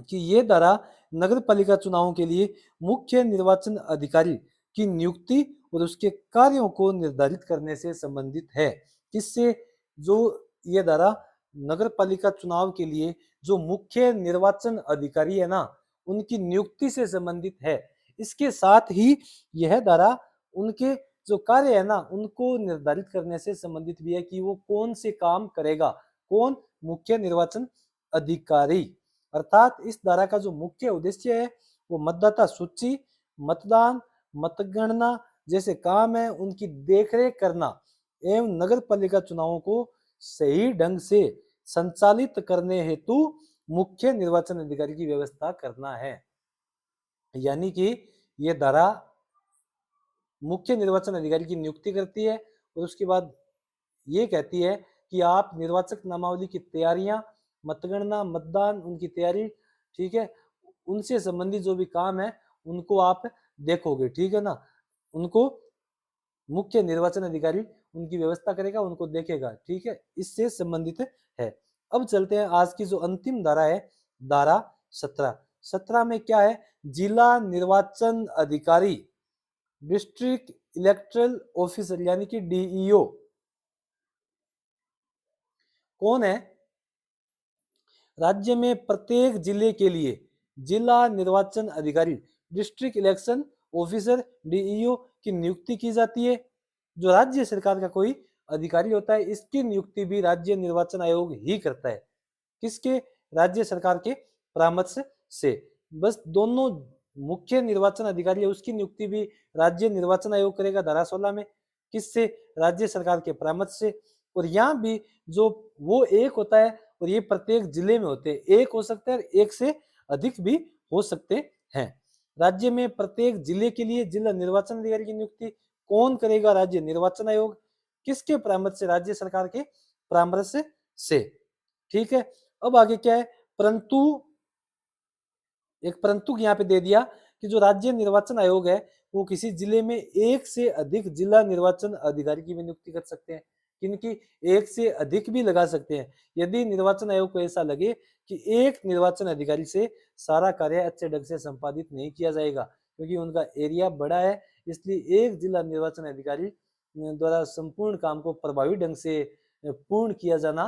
कि ये धारा नगर पालिका चुनावों के लिए मुख्य निर्वाचन अधिकारी की नियुक्ति और उसके कार्यों को निर्धारित करने से संबंधित है। किससे? जो ये धारा नगर पालिका चुनाव के लिए जो मुख्य निर्वाचन अधिकारी है ना, उनकी नियुक्ति से संबंधित है। इसके साथ ही यह धारा उनके जो कार्य है ना उनको निर्धारित करने से संबंधित भी है कि वो कौन से काम करेगा, कौन? मुख्य निर्वाचन अधिकारी। अर्थात इस धारा का जो मुख्य उद्देश्य है वो मतदाता सूची, मतदान, मतगणना जैसे काम है उनकी देखरेख करना एवं नगर पालिका चुनावों को सही ढंग से संचालित करने हेतु मुख्य निर्वाचन अधिकारी की व्यवस्था करना है। यानी कि ये धारा मुख्य निर्वाचन अधिकारी की नियुक्ति करती है और उसके बाद ये कहती है कि आप निर्वाचक नामावली की तैयारियां, मतगणना, मतदान, उनकी तैयारी, ठीक है, उनसे संबंधित जो भी काम है उनको आप देखोगे, ठीक है ना, उनको मुख्य निर्वाचन अधिकारी उनकी व्यवस्था करेगा, उनको देखेगा, ठीक है, इससे संबंधित है। अब चलते हैं आज की जो अंतिम धारा है, धारा 17। 17 में क्या है? जिला निर्वाचन अधिकारी, डिस्ट्रिक्ट इलेक्टरल ऑफिसर यानी कि डीईओ कौन है? राज्य में प्रत्येक जिले के लिए जिला निर्वाचन अधिकारी, डिस्ट्रिक्ट इलेक्शन ऑफिसर, डीईओ की नियुक्ति की जाती है। जो राज्य सरकार का कोई अधिकारी होता है इसकी नियुक्ति भी राज्य निर्वाचन आयोग ही करता है। किसके? राज्य सरकार के परामर्श से। बस दोनों मुख्य निर्वाचन अधिकारी है उसकी नियुक्ति भी राज्य निर्वाचन आयोग करेगा धारा 16 में। किससे? राज्य सरकार के परामर्श से। और यहाँ भी जो वो एक होता है और ये प्रत्येक जिले में होते हैं, एक हो सकता है, एक से अधिक भी हो सकते हैं। राज्य में प्रत्येक जिले के लिए जिला निर्वाचन अधिकारी की नियुक्ति कौन करेगा? राज्य निर्वाचन आयोग। किसके परामर्श से? राज्य सरकार के परामर्श से, ठीक है। अब आगे क्या है? परंतु एक परंतु यहाँ पे दे दिया कि जो राज्य निर्वाचन आयोग है वो किसी जिले में एक से अधिक जिला निर्वाचन अधिकारी की भी नियुक्ति कर सकते हैं। किनकी? एक से अधिक भी लगा सकते हैं यदि निर्वाचन आयोग को ऐसा लगे कि एक निर्वाचन अधिकारी से सारा कार्य अच्छे ढंग से संपादित नहीं किया जाएगा, क्योंकि उनका एरिया बड़ा है, इसलिए एक जिला निर्वाचन अधिकारी द्वारा संपूर्ण काम को प्रभावी ढंग से पूर्ण किया जाना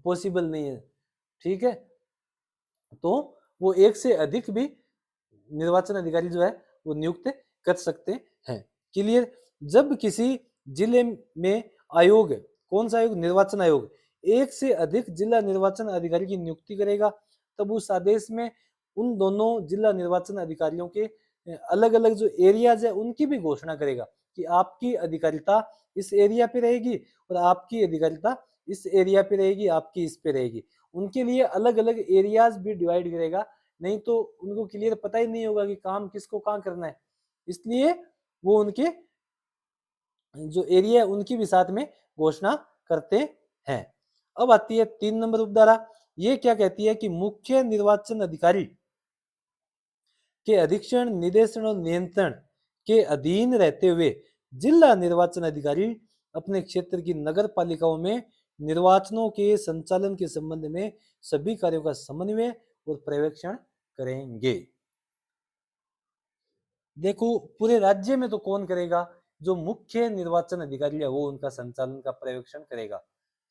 पॉसिबल नहीं है, ठीक है। तो वो एक से अधिक भी निर्वाचन अधिकारी जो है वो नियुक्त कर सकते हैं। क्लियर? जब किसी जिले में आयोग, कौन सा आयोग? निर्वाचन आयोग, एक से अधिक जिला निर्वाचन अधिकारी की नियुक्ति करेगा तब उस आदेश में उन दोनों जिला निर्वाचन अधिकारियों के अलग अलग जो एरियाज है उनकी भी घोषणा करेगा कि आपकी अधिकारिता इस एरिया पे रहेगी और आपकी अधिकारिता इस एरिया पे रहेगी, आपकी इस पे रहेगी। उनके लिए अलग अलग एरियाज भी डिवाइड करेगा, नहीं तो उनको क्लियर पता ही नहीं होगा कि काम किसको कहाँ करना है, इसलिए वो उनके जो एरिया है उनकी भी साथ में घोषणा करते हैं। अब आती है 3 नंबर उपधारा। ये क्या कहती है कि मुख्य निर्वाचन अधिकारी के अधीक्षण, निर्देशन और नियंत्रण के अधीन रहते हुए जिला निर्वाचन अधिकारी अपने क्षेत्र की नगर पालिकाओं में निर्वाचनों के संचालन के संबंध में सभी कार्यों का समन्वय और पर्यवेक्षण करेंगे। देखो पूरे राज्य में तो कौन करेगा? जो मुख्य निर्वाचन अधिकारी है वो उनका संचालन का पर्यवेक्षण करेगा,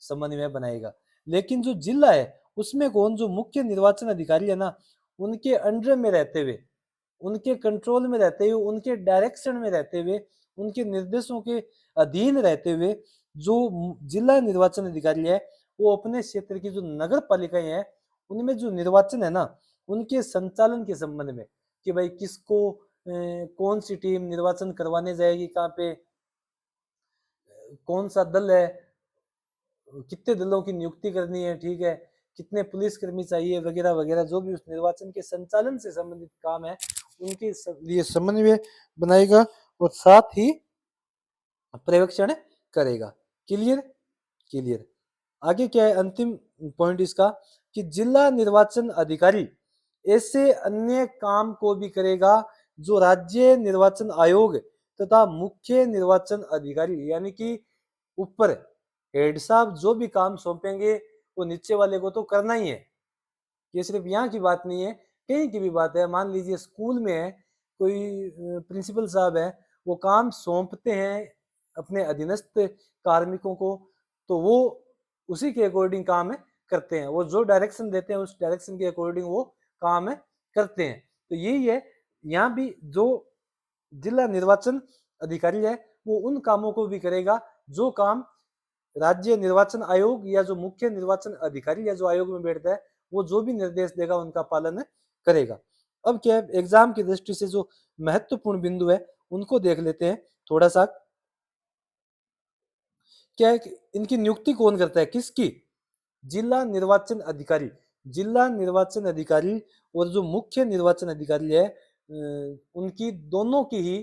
समन्वय बनाएगा। लेकिन जो जिला है उसमें कौन? जो मुख्य निर्वाचन अधिकारी है ना, उनके अंडर में रहते हुए, उनके कंट्रोल में रहते हुए, उनके डायरेक्शन में रहते हुए, उनके निर्देशों के अधीन रहते हुए जो जिला निर्वाचन अधिकारी है वो अपने क्षेत्र की जो नगर पालिकाएं हैं उनमें जो निर्वाचन है ना उनके संचालन के संबंध में कि भाई किसको कौन सी टीम निर्वाचन करवाने जाएगी कहाँ पे, कौन सा दल है, कितने दलों की नियुक्ति करनी है, ठीक है, कितने पुलिसकर्मी चाहिए वगैरह वगैरह, जो भी उस निर्वाचन के संचालन से संबंधित काम है उनके लिए समन्वय बनाएगा और साथ ही पर्यवेक्षण करेगा। क्लियर? क्लियर। आगे क्या है अंतिम पॉइंट इसका कि जिला निर्वाचन अधिकारी ऐसे अन्य काम को भी करेगा जो राज्य निर्वाचन आयोग तथा मुख्य निर्वाचन अधिकारी यानी कि ऊपर हेड साहब जो भी काम सौंपेंगे वो नीचे वाले को तो करना ही है। ये सिर्फ यहाँ की बात नहीं है, कहीं की भी बात है। मान लीजिए स्कूल में है, कोई प्रिंसिपल साहब है, वो काम सौंपते हैं अपने अधीनस्थ कार्मिकों को, तो वो उसी के अकॉर्डिंग काम करते हैं। वो जो डायरेक्शन देते हैं उस डायरेक्शन के अकॉर्डिंग वो काम करते हैं। तो यही है, यहाँ भी जो जिला निर्वाचन अधिकारी है वो उन कामों को भी करेगा जो काम राज्य निर्वाचन आयोग या जो मुख्य निर्वाचन अधिकारी या जो आयोग में बैठता है वो जो भी निर्देश देगा उनका पालन करेगा। अब क्या है, एग्जाम की दृष्टि से जो महत्वपूर्ण बिंदु है उनको देख लेते हैं थोड़ा सा। क्या है इनकी नियुक्ति कौन करता है, किसकी? जिला निर्वाचन अधिकारी। जिला निर्वाचन अधिकारी और जो मुख्य निर्वाचन अधिकारी है उनकी दोनों की ही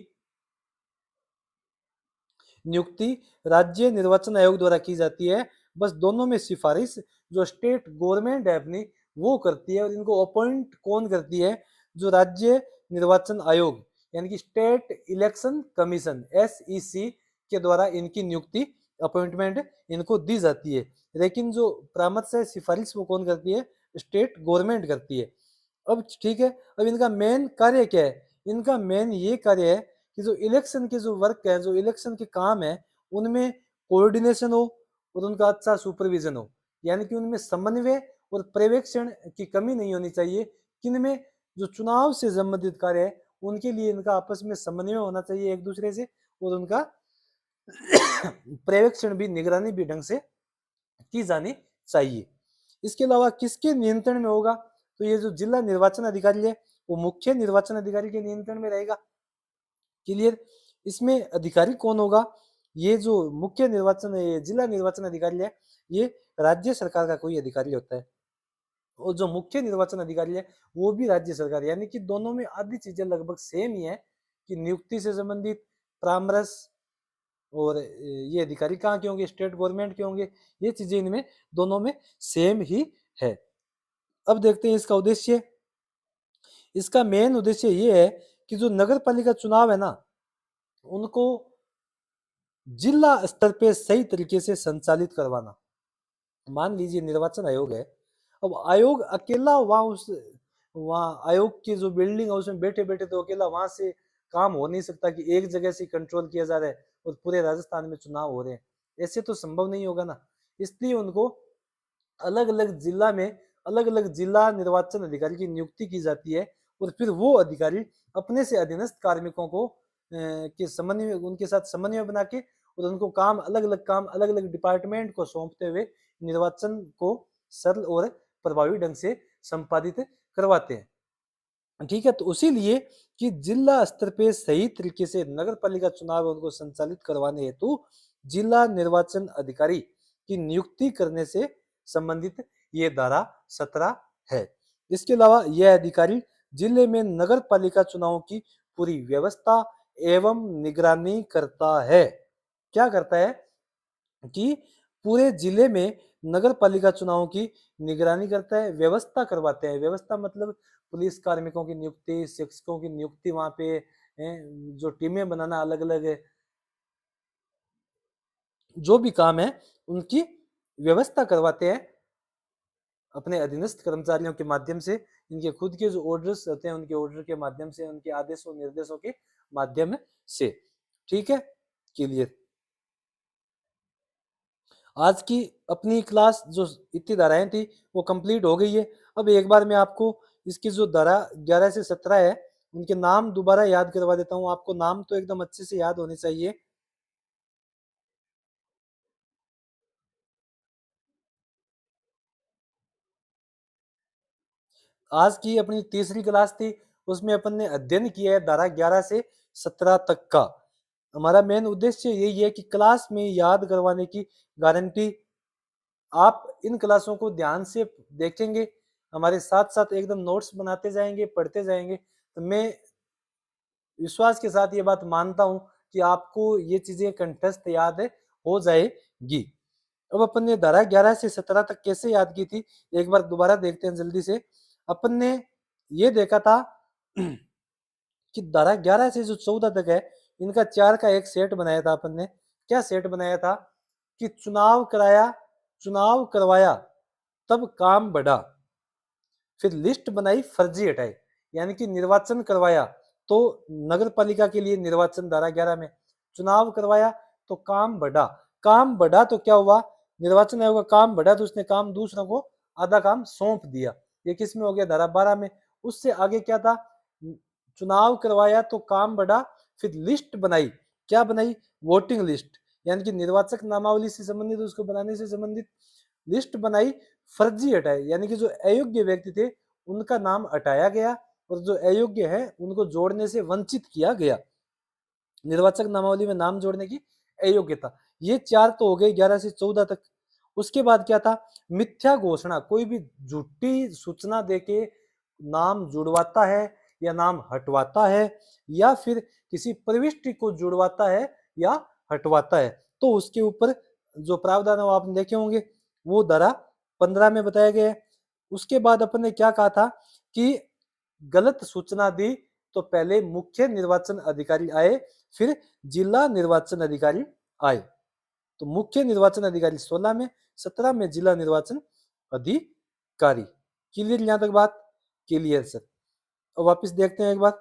नियुक्ति राज्य निर्वाचन आयोग द्वारा की जाती है। बस दोनों में सिफारिश जो स्टेट गवर्नमेंट है अपनी वो करती है, और इनको अपॉइंट कौन करती है? जो राज्य निर्वाचन आयोग यानी कि स्टेट इलेक्शन कमीशन SEC के द्वारा इनकी नियुक्ति अपॉइंटमेंट इनको दी जाती है। लेकिन जो परामर्श है सिफारिश वो कौन करती है? स्टेट गवर्नमेंट करती है। अब ठीक है, अब इनका मेन कार्य क्या है? इनका मेन ये कार्य है कि जो इलेक्शन के जो वर्क है, जो इलेक्शन के काम है, उनमें कोऑर्डिनेशन हो और उनका अच्छा सुपरविजन हो, यानी कि उनमें समन्वय और पर्यवेक्षण की कमी नहीं होनी चाहिए। किनमें? जो चुनाव से संबंधित कार्य है उनके लिए इनका आपस में समन्वय होना चाहिए एक दूसरे से, और उनका पर्यवेक्षण भी, निगरानी भी ढंग से की जानी चाहिए। इसके अलावा किसके नियंत्रण में होगा? तो ये जो जिला निर्वाचन अधिकारी है वो मुख्य निर्वाचन अधिकारी के नियंत्रण में रहेगा। क्लियर? इसमें अधिकारी कौन होगा? ये जो मुख्य निर्वाचन है, ये जिला निर्वाचन अधिकारी है, ये राज्य सरकार का कोई अधिकारी होता है, और जो मुख्य निर्वाचन अधिकारी है वो भी राज्य सरकार, यानी कि दोनों में आधी चीजें लगभग सेम ही है कि नियुक्ति से संबंधित परामर्श, और ये अधिकारी कहाँ के होंगे? स्टेट गवर्नमेंट के होंगे। ये चीजें इनमें दोनों में सेम ही है। अब देखते हैं इसका उद्देश्य। इसका मेन उद्देश्य ये है कि जो नगर पालिका चुनाव है ना, उनको जिला स्तर पे सही तरीके से संचालित करवाना। मान लीजिए निर्वाचन आयोग है, अब आयोग अकेला वहाँ आयोग की जो बिल्डिंग है उसमें बैठे बैठे तो अकेला वहां से काम हो नहीं सकता कि एक जगह से कंट्रोल किया जा रहा है और पूरे राजस्थान में चुनाव हो रहे हैं, ऐसे तो संभव नहीं होगा ना। इसलिए उनको अलग अलग जिला में अलग अलग जिला निर्वाचन अधिकारी की नियुक्ति की जाती है, और फिर वो अधिकारी अपने से अधीनस्थ कार्मिकों को के समन्वय, उनके साथ समन्वय बना के और उनको काम अलग अलग डिपार्टमेंट को सौंपते हुए निर्वाचन को सरल और प्रभावी ढंग से संपादित करवाते हैं। ठीक है, तो उसी लिए कि जिला स्तर पे सही तरीके से नगर पालिका चुनाव उनको संचालित करवाने हेतु जिला निर्वाचन अधिकारी की नियुक्ति करने से संबंधित ये धारा 17 है। इसके अलावा यह अधिकारी जिले में नगर पालिका चुनाव की पूरी व्यवस्था एवं निगरानी करता है। क्या करता है? कि पूरे जिले में नगर पालिका चुनाव की निगरानी करता है, व्यवस्था करवाते हैं। व्यवस्था मतलब पुलिस कार्मिकों की नियुक्ति, शिक्षकों की नियुक्ति, वहां पे जो टीमें बनाना अलग अलग है, जो भी काम है उनकी व्यवस्था करवाते हैं अपने अधीनस्थ कर्मचारियों के माध्यम से। इनके खुद के जो ऑर्डर्स होते हैं उनके ऑर्डर के माध्यम से, उनके आदेशों निर्देशों के माध्यम से। ठीक है, क्लियर? आज की अपनी क्लास जो इतनी धाराएं थी वो कंप्लीट हो गई है। अब एक बार मैं आपको इसकी जो धारा 11 से 17 है उनके नाम दोबारा याद करवा देता हूँ। आपको नाम तो एकदम अच्छे से याद होने चाहिए। आज की अपनी तीसरी क्लास थी उसमें अपन ने अध्ययन किया है धारा 11 से 17 तक का। हमारा मेन उद्देश्य यही है कि क्लास में याद करवाने की गारंटी। आप इन क्लासों को ध्यान से देखेंगे, हमारे साथ साथ एकदम नोट्स बनाते जाएंगे, पढ़ते जाएंगे, तो मैं विश्वास के साथ ये बात मानता हूं कि आपको ये चीजें कंठस्थ याद हो जाएगी। अब अपन ने धारा 11 से 17 तक कैसे याद की थी, एक बार दोबारा देखते हैं जल्दी से। अपन ने ये देखा था कि धारा 11 से जो 14 तक है, इनका 4 का एक सेट बनाया था अपन ने। क्या सेट बनाया था कि चुनाव करवाया तब काम बढ़ा, फिर लिस्ट बनाई फर्जी हटाई, यानी कि निर्वाचन करवाया तो नगर पालिका के लिए निर्वाचन धारा 11 में, चुनाव करवाया तो काम बढ़ा। काम बढ़ा तो क्या हुआ, निर्वाचन आयोग का काम बढ़ा तो उसने काम दूसरों को आधा काम सौंप दिया। ये किस में हो गया, धारा 12 में। उससे आगे क्या था, चुनाव करवाया तो काम बढ़ा, फिर लिस्ट बनाई। क्या बनाई, वोटिंग लिस्ट, यानी कि निर्वाचक नामावली से संबंधित, उसको बनाने से संबंधित लिस्ट बनाई। फर्जी हटाए, यानी कि जो अयोग्य व्यक्ति थे उनका नाम हटाया गया और जो अयोग्य है उनको जोड़ने से वंचित किया गया, निर्वाचक नामावली में नाम जोड़ने की अयोग्यता। ये 4 तो हो गए 11 से 14 तक। उसके बाद क्या था, मिथ्या घोषणा, कोई भी झूठी सूचना देके नाम जुड़वाता है या नाम हटवाता है या फिर किसी प्रविष्टि को जुड़वाता है या हटवाता है, तो उसके ऊपर जो प्रावधान है वो आपने देखे होंगे, वो धारा 15 में बताया गया है। उसके बाद अपन ने क्या कहा था कि गलत सूचना दी तो पहले मुख्य निर्वाचन अधिकारी आए, फिर जिला निर्वाचन अधिकारी आए। तो मुख्य निर्वाचन अधिकारी 16 में, 17 में जिला निर्वाचन अधिकारी। क्लियर यहां तक बात, क्लियर सर। अब वापस देखते हैं एक बार,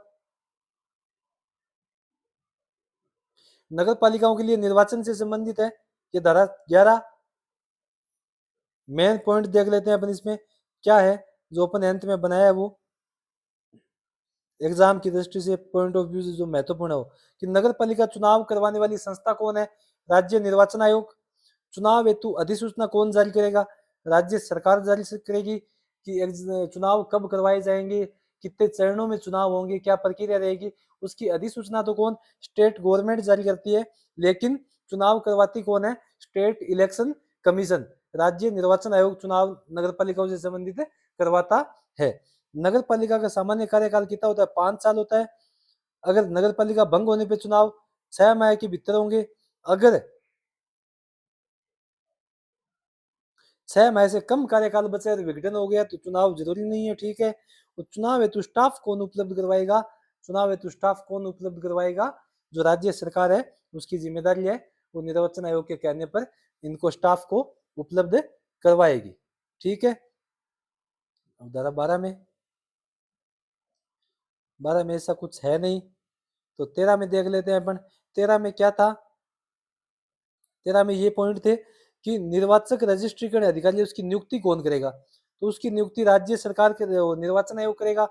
नगर पालिकाओं के लिए निर्वाचन से संबंधित है ये धारा 11। मेन पॉइंट देख लेते हैं अपन इसमें क्या है जो अपन अंत में बनाया है, वो एग्जाम की दृष्टि से पॉइंट ऑफ व्यू से जो महत्वपूर्ण हो कि नगर पालिका चुनाव करवाने वाली संस्था कौन है, राज्य निर्वाचन आयोग। चुनाव हेतु अधिसूचना कौन जारी करेगा, राज्य सरकार जारी करेगी कि चुनाव कब करवाए जाएंगे, कितने चरणों में चुनाव होंगे, क्या प्रक्रिया रहेगी, उसकी अधिसूचना तो कौन, स्टेट गवर्नमेंट जारी करती है, लेकिन चुनाव करवाती कौन है, स्टेट इलेक्शन कमीशन, राज्य निर्वाचन आयोग चुनाव नगर पालिकाओं से संबंधित करवाता है। नगर पालिका का सामान्य कार्यकाल कितना होता है, 5 साल होता है। अगर नगर पालिका भंग होने पे चुनाव 6 माह के भीतर होंगे, अगर 6 माह से कम कार्यकाल बचा तो विघटन हो गया तो चुनाव जरूरी नहीं है, ठीक है। तो चुनाव हेतु स्टाफ कौन उपलब्ध करवाएगा, चुनाव हेतु स्टाफ कौन उपलब्ध करवाएगा, जो राज्य सरकार है उसकी जिम्मेदारी है, वो निर्वाचन आयोग के कहने पर इनको स्टाफ को उपलब्ध करवाएगी, ठीक है। अब धारा 12 में ऐसा कुछ है नहीं, तो 13 में देख लेते हैं अपन। 13 में क्या था, 13 में ये पॉइंट थे कि निर्वाचक रजिस्ट्रीकरण अधिकारी उसकी नियुक्ति कौन करेगा, तो उसकी नियुक्ति राज्य सरकार के निर्वाचन आयोग करेगा।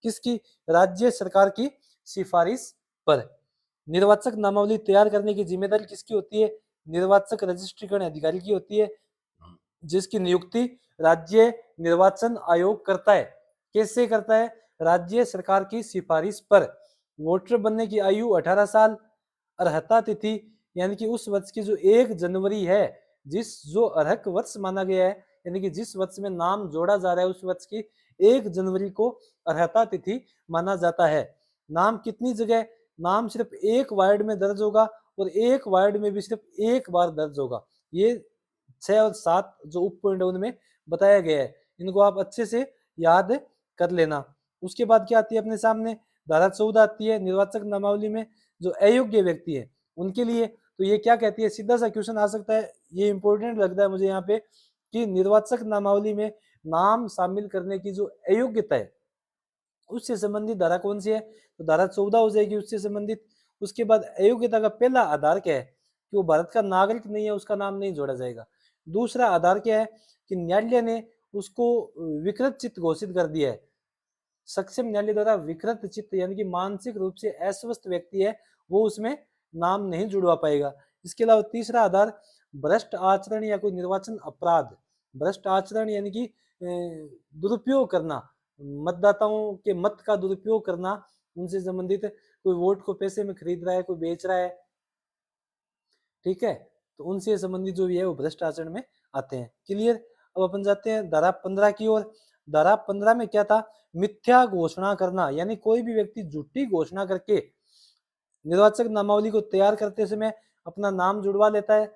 किसकी, राज्य सरकार की सिफारिश पर। निर्वाचक नामावली तैयार करने की जिम्मेदारी किसकी होती है, निर्वाचक रजिस्ट्रीकरण अधिकारी की होती है, जिसकी नियुक्ति राज्य निर्वाचन आयोग करता है। कैसे करता है, राज्य सरकार की सिफारिश पर। वोटर बनने की आयु 18 साल, अर्हता तिथि यानी कि उस वर्ष की जो 1 जनवरी है, जिस जो अर्हक वर्ष माना गया है, यानी कि जिस वर्ष में नाम जोड़ा जा रहा है उस वर्ष की 1 जनवरी को अर्हता तिथि माना जाता है। नाम कितनी जगह, नाम सिर्फ एक वार्ड में दर्ज होगा और एक वार्ड में भी सिर्फ एक बार दर्ज होगा। ये 6 और 7 जो उप पॉइंट है उनमें बताया गया है, इनको आप अच्छे से याद कर लेना। उसके बाद क्या आती है अपने सामने, धारा 14 आती है निर्वाचक नामावली में जो अयोग्य व्यक्ति है उनके लिए। तो ये क्या कहती है, सीधा सा क्वेश्चन आ सकता है, ये इंपॉर्टेंट लगता है मुझे यहाँ पे कि निर्वाचक नामावली में नाम शामिल करने की जो अयोग्यता है उससे संबंधित धारा कौन सी है, तो धारा 14 हो जाएगी उससे संबंधित। उसके बाद अयोग्यता का पहला आधार क्या है कि वो भारत का नागरिक नहीं है, उसका नाम नहीं जोड़ा जाएगा। दूसरा आधार क्या है कि न्यायालय ने उसको विकृत चित्त घोषित कर दिया है। सक्षम न्यायालय द्वारा विकृत चित्त यानी कि मानसिक रूप से अस्वस्थ व्यक्ति है, वो उसमें नाम नहीं जुड़वा पाएगा। इसके अलावा तीसरा आधार भ्रष्ट आचरण या कोई निर्वाचन अपराध, भ्रष्ट आचरण यानी कि दुरुपयोग करना, मतदाताओं के मत का दुरुपयोग करना, उनसे संबंधित, कोई वोट को पैसे में खरीद रहा है, कोई बेच रहा है, ठीक है, तो उनसे संबंधित जो भी है वो भ्रष्ट आचरण में आते हैं। क्लियर। अब अपन जाते हैं धारा 15 की ओर। धारा 15 में क्या था, मिथ्या घोषणा करना, यानी कोई भी व्यक्ति झूठी घोषणा करके निर्वाचक नामावली को तैयार करते समय अपना नाम जुड़वा लेता है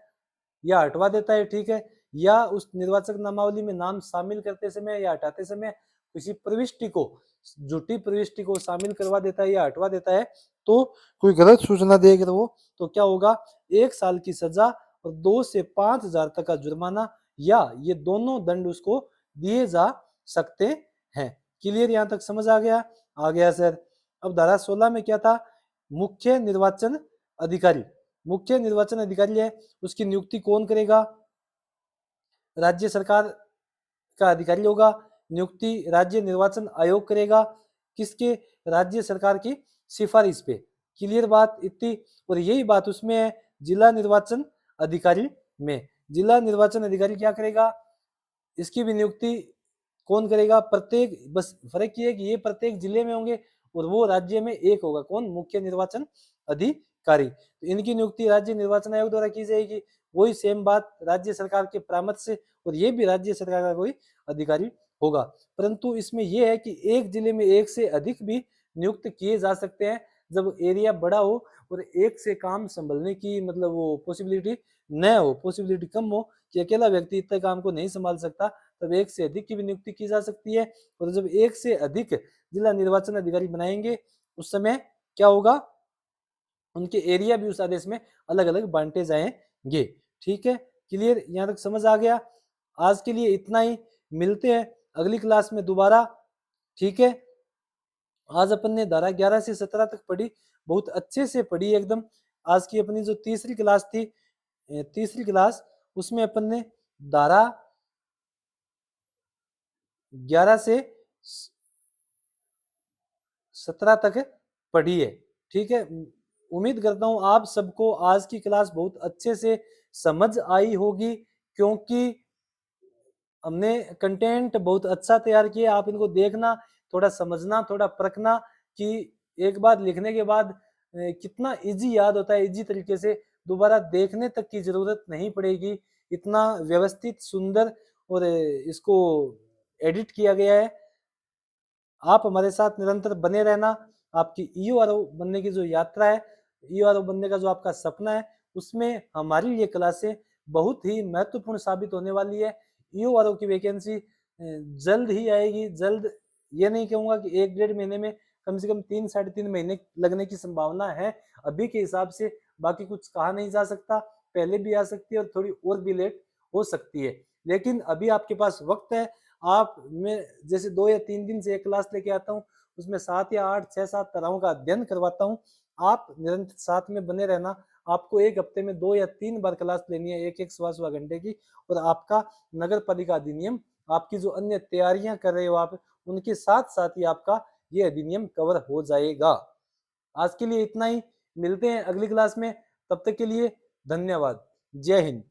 या हटवा देता है, ठीक है, या उस निर्वाचक नामावली में नाम शामिल करते समय या हटाते समय किसी प्रविष्टि को, झूठी प्रविष्टि को शामिल करवा देता है या हटवा देता है, तो कोई गलत सूचना देगा वो, तो क्या होगा, 1 साल की सजा और 2 से 5,000 तक का जुर्माना, या ये दोनों दंड उसको दिए जा सकते हैं। क्लियर, यहां तक समझ आ गया? आ गया सर। अब धारा 16 में क्या था, मुख्य निर्वाचन अधिकारी। मुख्य निर्वाचन अधिकारी है, उसकी नियुक्ति कौन करेगा, राज्य सरकार का अधिकारी होगा। नियुक्ति राज्य निर्वाचन आयोग करेगा, किसके, राज्य सरकार की सिफारिश पे। क्लियर बात इतनी। और यही बात उसमें है जिला निर्वाचन अधिकारी में। जिला निर्वाचन अधिकारी क्या करेगा, इसकी भी नियुक्ति कौन करेगा, प्रत्येक, बस फर्क ये है कि ये प्रत्येक जिले में होंगे और वो राज्य में एक होगा, कौन, मुख्य निर्वाचन अधिकारी। तो इनकी नियुक्ति राज्य निर्वाचन आयोग द्वारा की जाएगी। वही सेम बात राज्य सरकार के परामर्श से, और ये भी राज्य सरकार का कोई अधिकारी होगा। परंतु इसमें यह है कि एक जिले में एक से अधिक भी नियुक्त किए जा सकते हैं जब एरिया बड़ा हो और एक से काम संभलने की मतलब वो पॉसिबिलिटी न हो, पॉसिबिलिटी कम हो कि अकेला व्यक्ति इतने काम को नहीं संभाल सकता, तब एक से अधिक की भी नियुक्ति की जा सकती है। और जब एक से अधिक जिला निर्वाचन अधिकारी बनाएंगे उस समय क्या होगा, उनके एरिया भी उस आदेश में अलग अलग बांटे जाएंगे। ठीक है, क्लियर, यहां तक समझ आ गया? आज के लिए इतना ही, मिलते हैं अगली क्लास में दोबारा। ठीक है, आज अपन ने धारा 11 से 17 तक पढ़ी, बहुत अच्छे से पढ़ी एकदम। आज की अपनी जो तीसरी क्लास थी, तीसरी क्लास, उसमें अपन ने धारा 11 से 17 तक पढ़ी है। ठीक है, उम्मीद करता हूं आप सबको आज की क्लास बहुत अच्छे से समझ आई होगी, क्योंकि हमने कंटेंट बहुत अच्छा तैयार किया। आप इनको देखना, थोड़ा समझना, थोड़ा परखना कि एक बार लिखने के बाद कितना इजी याद होता है, इजी तरीके से दोबारा देखने तक की जरूरत नहीं पड़ेगी। इतना व्यवस्थित, सुंदर और इसको एडिट किया गया है। आप हमारे साथ निरंतर बने रहना। आपकी ईओआरओ बनने की जो यात्रा है, ईओआरओ बनने का जो आपका सपना है, उसमें हमारी ये क्लासें बहुत ही महत्वपूर्ण साबित होने वाली है। ईओआरओ की वैकेंसी जल्द ही आएगी, जल्द ये नहीं कहूंगा कि 1-1.5 महीने में, कम से कम 3-3.5 महीने लगने की संभावना है अभी के हिसाब से। बाकी कुछ कहा नहीं जा सकता, पहले भी आ सकती है और थोड़ी और भी लेट हो सकती है, लेकिन अभी आपके पास वक्त है। आप, मैं जैसे 2 या 3 दिन से एक क्लास लेके आता हूँ, उसमें 7 या 8, 6-7 तरहों का अध्ययन करवाता हूँ। आप निरंतर साथ में बने रहना। आपको एक हफ्ते में 2 या 3 बार क्लास लेनी है, एक सवा घंटे की, और आपका नगर पालिका अधिनियम, आपकी जो अन्य तैयारियां कर रहे हो आप, उनके साथ साथ ही आपका ये अधिनियम कवर हो जाएगा। आज के लिए इतना ही, मिलते हैं अगली क्लास में, तब तक के लिए धन्यवाद। जय हिंद।